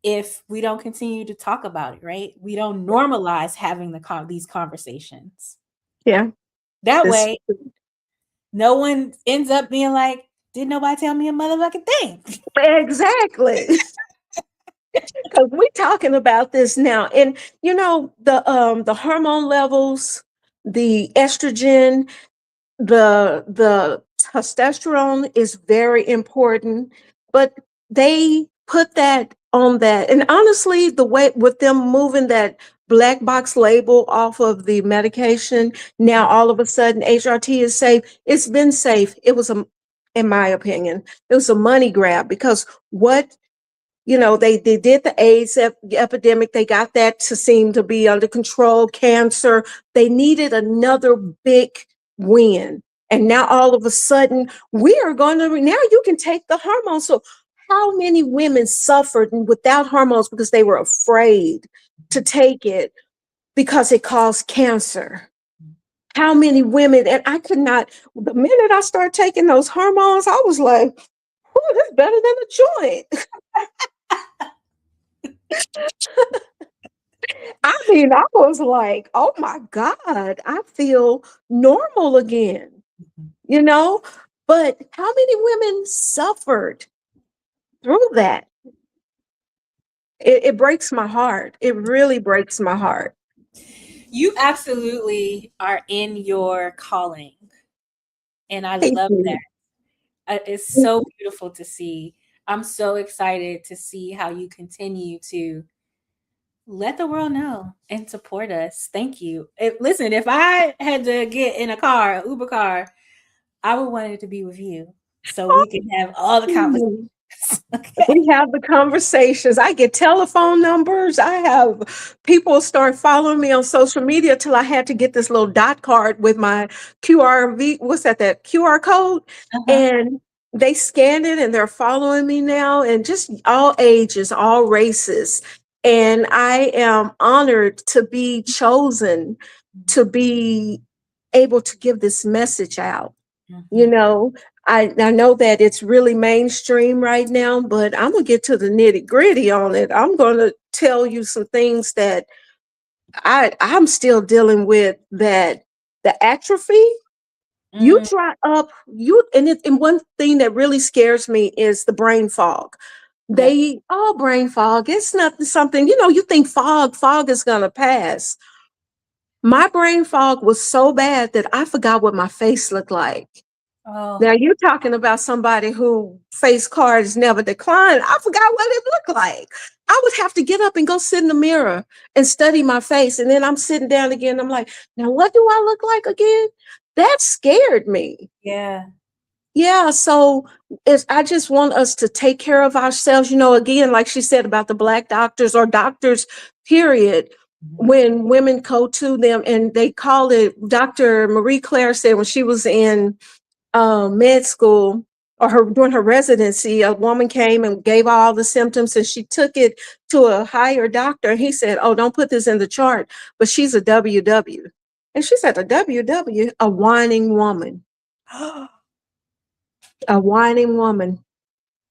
[SPEAKER 2] if we don't continue to talk about it, right? We don't normalize having these conversations.
[SPEAKER 3] Yeah,
[SPEAKER 2] That
[SPEAKER 3] this
[SPEAKER 2] way, no one ends up being like, "Did nobody tell me a motherfucking thing?"
[SPEAKER 3] exactly. Because we're talking about this now, and the hormone levels, the estrogen, the testosterone is very important, but they put that on that. And honestly, the way with them moving that black box label off of the medication, now all of a sudden HRT is safe. It's been safe. In my opinion, it was a money grab, because what they did the AIDS epidemic. They got that to seem to be under control. Cancer. They needed another big win. And now all of a sudden, we are going to, now you can take the hormones. So, how many women suffered without hormones because they were afraid to take it because it caused cancer? How many women, and I could not, the minute I started taking those hormones, I was like, oh, that's better than a joint. I mean, I was like, oh my God, I feel normal again, you know? But how many women suffered through that? It breaks my heart. It really breaks my heart.
[SPEAKER 2] You absolutely are in your calling, and I
[SPEAKER 3] Thank
[SPEAKER 2] love
[SPEAKER 3] you.
[SPEAKER 2] that. It's so beautiful to see. I'm so excited to see how you continue to let the world know and support us. Thank you. Listen, if I had to get in a car, an Uber car, I would want it to be with you so we can have all the conversations.
[SPEAKER 3] Oh,
[SPEAKER 2] Okay.
[SPEAKER 3] we have the conversations. I get telephone numbers. I have people start following me on social media till I had to get this little dot card with my what's that, that QR code?
[SPEAKER 2] Uh-huh.
[SPEAKER 3] And they scan it and they're following me now, and just all ages, all races. And I am honored to be chosen to be able to give this message out. You
[SPEAKER 2] Mhm.
[SPEAKER 3] know, I know that it's really mainstream right now, but I'm gonna get to the nitty gritty on it. I'm gonna tell you some things that I'm still dealing with. That the atrophy, you
[SPEAKER 2] Mm,
[SPEAKER 3] dry up, and one thing that really scares me is the brain fog.
[SPEAKER 2] yep.
[SPEAKER 3] Brain fog, it's not something, you think fog is gonna pass. My brain fog was so bad that I forgot what my face looked like.
[SPEAKER 2] Oh,
[SPEAKER 3] Now you're talking about somebody who face cards never decline. I forgot what it looked like. I would have to get up and go sit in the mirror and study my face. And then I'm sitting down again. I'm like, now what do I look like again? That scared me.
[SPEAKER 2] yeah.
[SPEAKER 3] Yeah, so I just want us to take care of ourselves. Again, like she said about the Black doctors or doctors, period.
[SPEAKER 2] Mhm.
[SPEAKER 3] When women go to them and they call it, Dr. Marie Claire said when she was in med school, or her during her residency, a woman came and gave all the symptoms, and she took it to a higher doctor. And he said, "Oh, don't put this in the chart, but she's a WW." And she said, "A WW, a whining woman, a whining woman."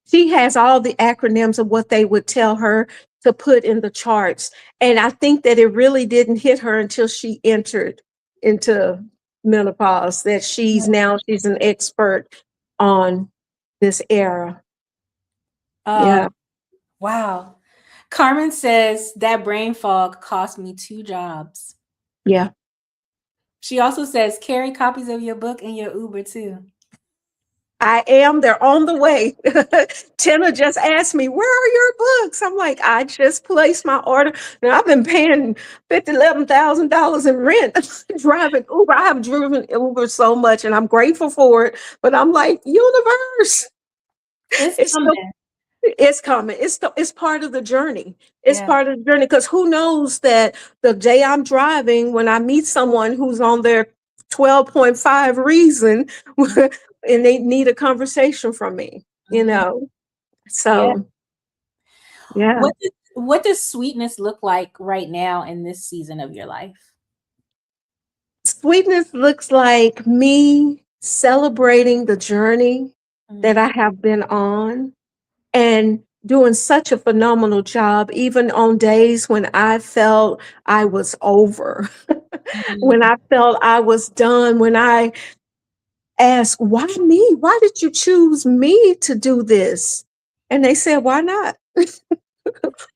[SPEAKER 3] She has all the acronyms of what they would tell her to put in the charts. And I think that it really didn't hit her until she entered into menopause, that she's an expert on this era.
[SPEAKER 2] Oh,
[SPEAKER 3] Yeah.
[SPEAKER 2] wow. Carmen says that brain fog cost me 2 jobs.
[SPEAKER 3] Yeah.
[SPEAKER 2] She also says carry copies of your book in your Uber too.
[SPEAKER 3] I am. They're on the way. Tina just asked me, "Where are your books?" I'm like, "I just placed my order." Now I've been paying $11,000 in rent driving Uber. I have driven Uber so much, and I'm grateful for it. But I'm like, universe,
[SPEAKER 2] It's
[SPEAKER 3] it's still
[SPEAKER 2] coming.
[SPEAKER 3] it's coming. It's part of the journey. It's
[SPEAKER 2] Yeah.
[SPEAKER 3] part of the journey, because who knows that the day I'm driving, when I meet someone who's on their 12.5 reason, and they need a conversation from me, you
[SPEAKER 2] Mhm.
[SPEAKER 3] know.
[SPEAKER 2] Yeah.
[SPEAKER 3] So yeah,
[SPEAKER 2] What does sweetness look like right now in this season of your life?
[SPEAKER 3] sweetness looks like me celebrating the journey that
[SPEAKER 2] Mm,
[SPEAKER 3] I have been on, and doing such a phenomenal job, even on days when I felt I was over, when
[SPEAKER 2] mhm.
[SPEAKER 3] I felt I was done, when I asked, "Why me? Why did you choose me to do this?" And they said, "Why not?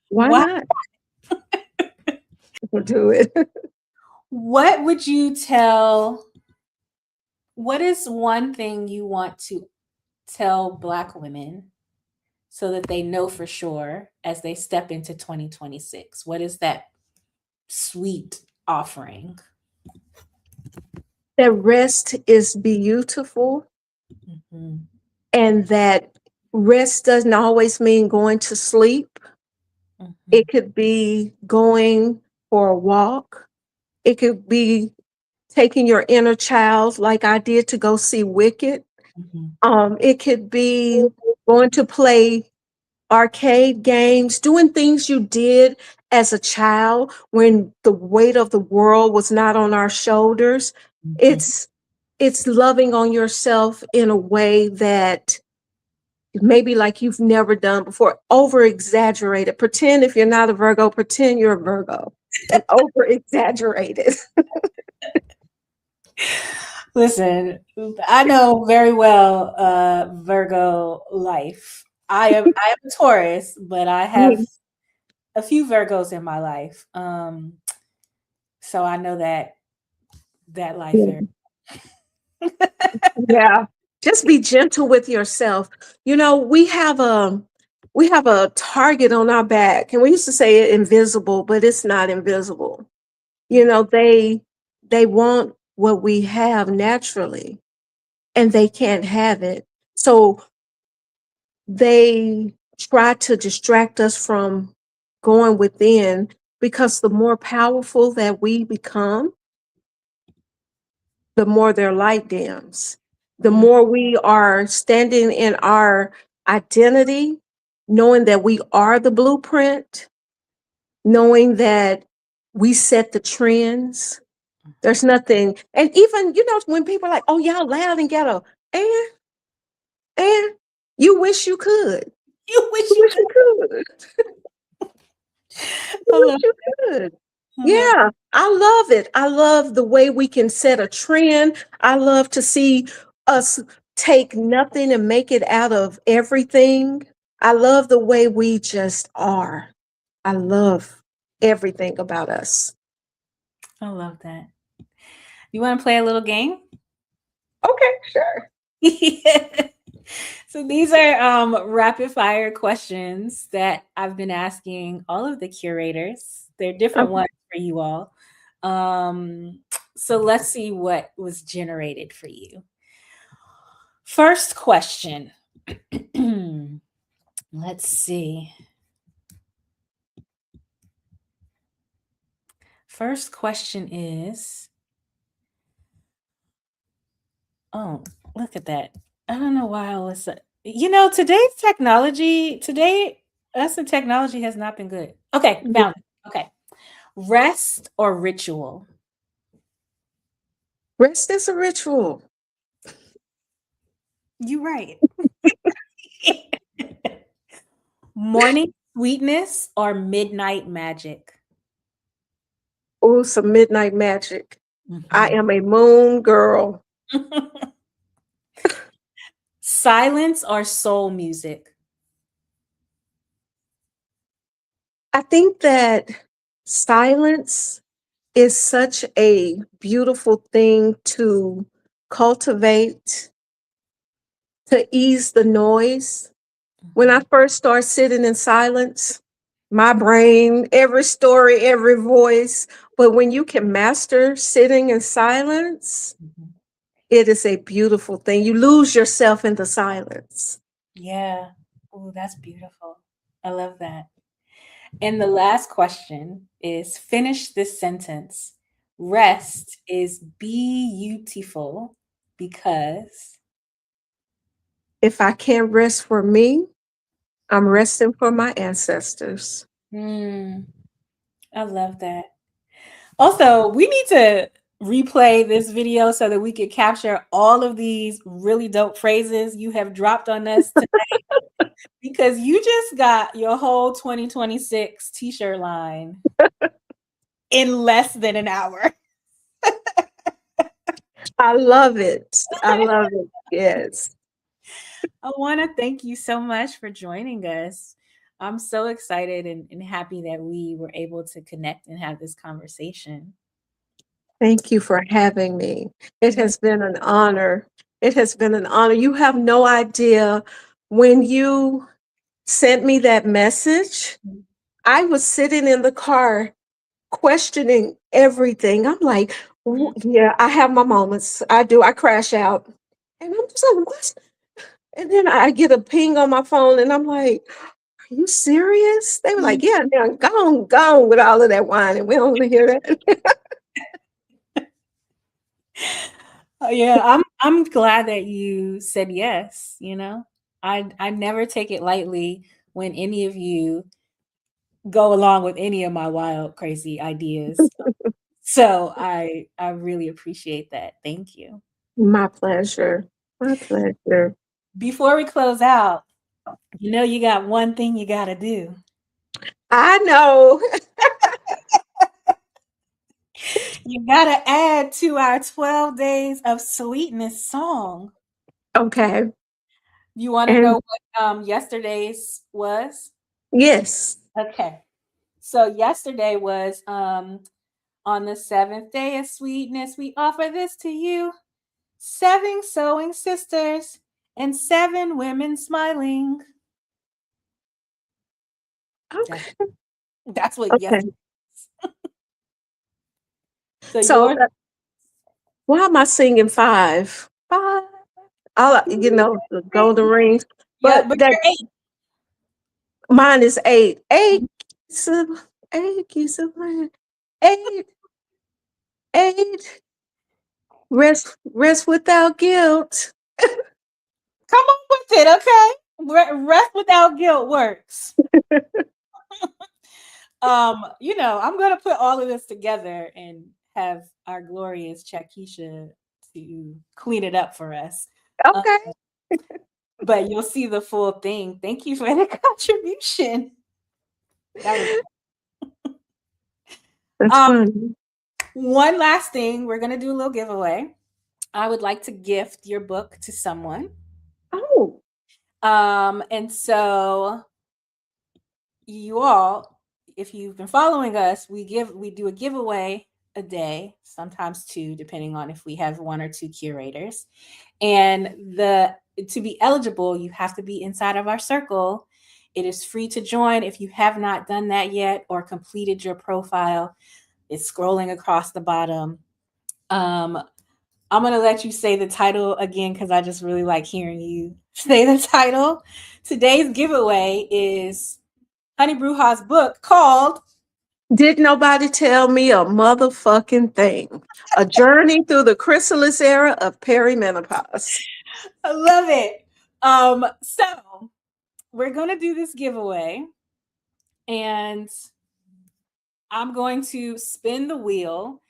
[SPEAKER 3] Why
[SPEAKER 2] What
[SPEAKER 3] not? We'll do it."
[SPEAKER 2] what would you tell what is one thing you want to tell Black women so that they know for sure as they step into 2026? What is that sweet offering?
[SPEAKER 3] That rest is beautiful,
[SPEAKER 2] Mhm,
[SPEAKER 3] and that rest doesn't always mean going to sleep.
[SPEAKER 2] mhm,
[SPEAKER 3] It could be going for a walk. It could be taking your inner child, like I did, to go see Wicked.
[SPEAKER 2] mhm,
[SPEAKER 3] It could be going to play arcade games, doing things you did as a child when the weight of the world was not on our shoulders.
[SPEAKER 2] mhm.
[SPEAKER 3] It's loving on yourself in a way that maybe like you've never done before. Over exaggerated. Pretend, if you're not a Virgo, pretend you're a Virgo, and over exaggerated.
[SPEAKER 2] Listen, I know very well Virgo life. I am a Taurus, but I have a few Virgos in my life. So I know that life very.
[SPEAKER 3] Yeah. Just be gentle with yourself. We have we have a target on our back, and we used to say it invisible, but it's not invisible. You know, they want what we have naturally, and they can't have it. So they try to distract us from going within, because the more powerful that we become, the more their light dims. The
[SPEAKER 2] Mm,
[SPEAKER 3] more we are standing in our identity, knowing that we are the blueprint, knowing that we set the trends. There's nothing, and even, when people are like, oh, y'all loud and ghetto, and, and you wish you could.
[SPEAKER 2] you wish
[SPEAKER 3] You
[SPEAKER 2] you
[SPEAKER 3] wish
[SPEAKER 2] could.
[SPEAKER 3] you could.
[SPEAKER 2] I
[SPEAKER 3] You
[SPEAKER 2] love
[SPEAKER 3] wish you could.
[SPEAKER 2] I love
[SPEAKER 3] Yeah, I love it. I love the way we can set a trend. I love to see us take nothing and make it out of everything. I love the way we just are. I love everything about us.
[SPEAKER 2] I love that. You want to play a little game?
[SPEAKER 3] Okay, sure.
[SPEAKER 2] So these are rapid fire questions that I've been asking all of the curators. They're different
[SPEAKER 3] Okay.
[SPEAKER 2] ones for you all. Um, so let's see what was generated for you. First question. Let's see. First question is, oh, look at that. I don't know why I was, today's technology, us and technology has not been good. Okay,
[SPEAKER 3] Yeah.
[SPEAKER 2] found it. Okay. Rest or ritual?
[SPEAKER 3] Rest is a ritual.
[SPEAKER 2] You right. Morning sweetness or midnight magic?
[SPEAKER 3] Oh, some midnight magic. I
[SPEAKER 2] Mhm.
[SPEAKER 3] am a moon girl.
[SPEAKER 2] Silence or soul music?
[SPEAKER 3] I think that silence is such a beautiful thing to cultivate, to ease the noise. When I
[SPEAKER 2] Mhm.
[SPEAKER 3] first started sitting in silence, my brain, every story, every voice. But when you can master sitting in silence,
[SPEAKER 2] Mhm.
[SPEAKER 3] it is a beautiful thing. You lose yourself in the silence.
[SPEAKER 2] Yeah. Oh, that's beautiful. I love that. And the last question is finish this sentence. Rest is beautiful because.
[SPEAKER 3] If I can't rest for me, I'm resting for my ancestors.
[SPEAKER 2] Hmm, I love that. Also, we need to replay this video so that we could capture all of these really dope phrases you have dropped on us tonight, because you just got your whole 2026 t-shirt line in less than an hour.
[SPEAKER 3] I love it. I love it. Yes.
[SPEAKER 2] I want to thank you so much for joining us. I'm so excited and happy that we were able to connect and have this conversation.
[SPEAKER 3] Thank you for having me. It
[SPEAKER 2] Yeah.
[SPEAKER 3] has been an honor. It has been an honor. You have no idea, when you sent me that message, I was sitting in the car questioning everything. I'm like, yeah, I have my moments. I do. I crash out. And I'm just like, what? And then I get a ping on my phone and I'm like, are you serious? They were like, yeah, now go on with all of that wine. And we don't want to hear that.
[SPEAKER 2] Yeah, I'm glad that you said yes, I never take it lightly when any of you go along with any of my wild crazy ideas. So I really appreciate that. Thank you.
[SPEAKER 3] My pleasure. My pleasure.
[SPEAKER 2] Before we close out, you got one thing you got to do.
[SPEAKER 3] I know.
[SPEAKER 2] You got to add to our 12 days of sweetness song.
[SPEAKER 3] Okay.
[SPEAKER 2] You want to know
[SPEAKER 3] And
[SPEAKER 2] what yesterday's was?
[SPEAKER 3] yes,
[SPEAKER 2] Okay. So yesterday was on the seventh day of sweetness, we offer this to you. 7 sewing sisters and 7 women smiling.
[SPEAKER 3] Okay.
[SPEAKER 2] That's, that's what yes.
[SPEAKER 3] Okay.
[SPEAKER 2] So
[SPEAKER 3] So
[SPEAKER 2] yours,
[SPEAKER 3] why am I singing five? Five. The golden rings.
[SPEAKER 2] yeah,
[SPEAKER 3] But
[SPEAKER 2] but
[SPEAKER 3] that
[SPEAKER 2] you're eight.
[SPEAKER 3] mine is eight. Eight keys of land. Eight, eight. Rest without guilt.
[SPEAKER 2] Come on with it, okay? Rest without guilt works. I'm gonna put all of this together and have our glorious Chakisha to clean it up for us. Uh,
[SPEAKER 3] Okay.
[SPEAKER 2] but you'll see the full thing. Thank you for the contribution. That was
[SPEAKER 3] That's
[SPEAKER 2] um
[SPEAKER 3] fun.
[SPEAKER 2] one last thing. We're gonna do a little giveaway. I would like to gift your book to someone.
[SPEAKER 3] Oh,
[SPEAKER 2] And so you all, if you've been following us, we do a giveaway a day, sometimes two, depending on if we have one or two curators. And the to be eligible, you have to be inside of our circle. It is free to join if you have not done that yet or completed your profile. It's scrolling across the bottom. Um, I'm gonna let you say the title again because I just really like hearing you say the title. Today's giveaway is Honey Bruja's book called
[SPEAKER 3] did nobody tell me a motherfucking thing? A journey through the chrysalis era of perimenopause.
[SPEAKER 2] I love it. So we're gonna do this giveaway, and I'm going to spin the wheel.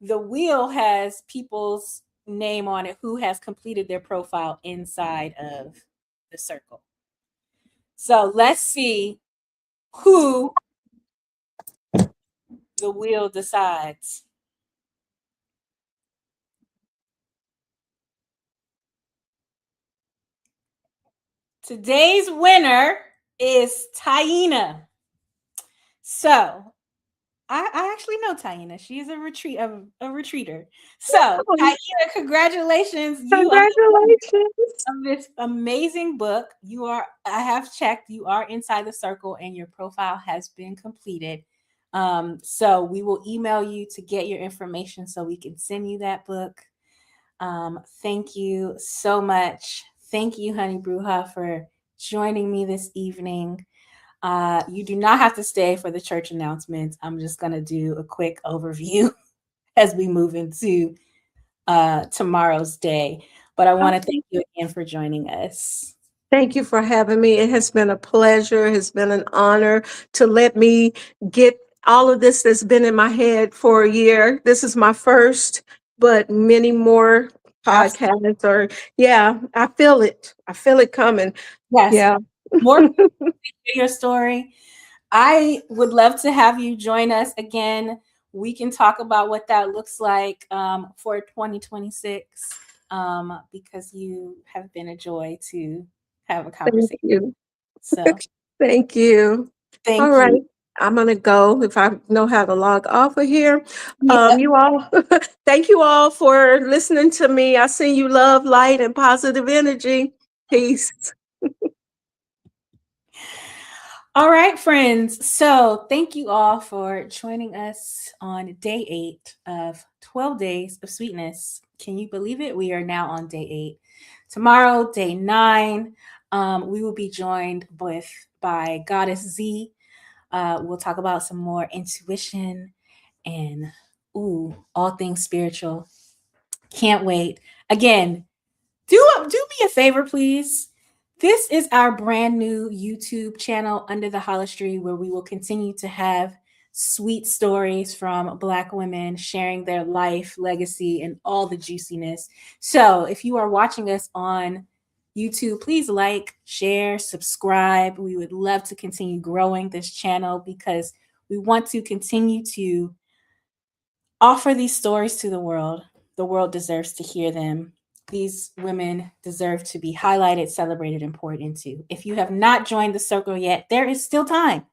[SPEAKER 2] The wheel has people's name on it who has completed their profile inside of the circle. So let's see who the wheel decides. Today's winner is Taina. So I actually know Taina. She is a retreater. So
[SPEAKER 3] Oh,
[SPEAKER 2] Taina, congratulations. You are
[SPEAKER 3] congratulations.
[SPEAKER 2] of this amazing book. I have checked, you are inside the circle and your profile has been completed. So we will email you to get your information so we can send you that book. Thank you so much. Thank you, Honey Bruja, for joining me this evening. You do not have to stay for the church announcements. I'm just going to do a quick overview as we move into tomorrow's day. But I want to thank you again for joining us.
[SPEAKER 3] Thank you for having me. It has been a pleasure. It has been an honor to let me get all of this that's been in my head for a year. This is my first, but many more
[SPEAKER 2] Absolutely.
[SPEAKER 3] podcasts or yeah, I feel it. I feel it coming.
[SPEAKER 2] Yes.
[SPEAKER 3] Yeah.
[SPEAKER 2] More people hear your story. I would love to have you join us again. We can talk about what that looks like for 2026 because you have been a joy to have a
[SPEAKER 3] Thank
[SPEAKER 2] conversation.
[SPEAKER 3] you.
[SPEAKER 2] So
[SPEAKER 3] Thank you. All
[SPEAKER 2] thank you.
[SPEAKER 3] right. I'm going to go if I know how to log off of here.
[SPEAKER 2] Yeah.
[SPEAKER 3] You all, thank you all for listening to me. I send you love, light, and positive energy. Peace.
[SPEAKER 2] All right, friends. So thank you all for joining us on day 8 of 12 days of sweetness. Can you believe it? We are now on day 8. Tomorrow, day 9, we will be joined by Goddess Z. We'll talk about some more intuition and all things spiritual. Can't wait. Again, do me a favor, please. This is our brand new YouTube channel under the Holistry, where we will continue to have sweet stories from Black women sharing their life, legacy, and all the juiciness. So if you are watching us on YouTube, please like, share, subscribe. We would love to continue growing this channel because we want to continue to offer these stories to the world. The world deserves to hear them. These women deserve to be highlighted, celebrated, and poured into. If you have not joined the circle yet, there is still time.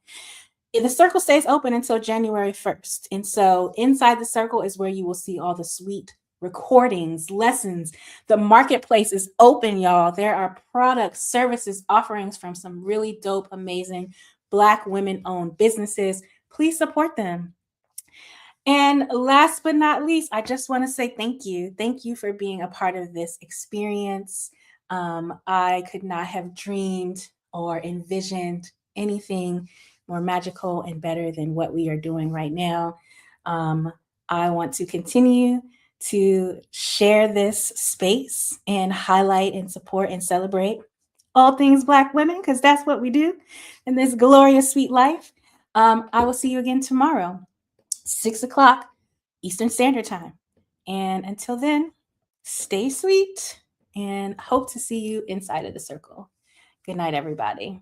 [SPEAKER 2] The circle stays open until January 1st. And so inside the circle is where you will see all the sweet recordings, lessons. The marketplace is open, y'all. There are products, services, offerings from some really dope, amazing Black women-owned businesses. Please support them. And last but not least, I just want to say thank you. Thank you for being a part of this experience. I could not have dreamed or envisioned anything more magical and better than what we are doing right now. I want to continue to share this space and highlight and support and celebrate all things Black women, because that's what we do in this glorious, sweet life. I will see you again tomorrow, 6 o'clock Eastern Standard Time. And until then, stay sweet and hope to see you inside of the circle. Good night, everybody.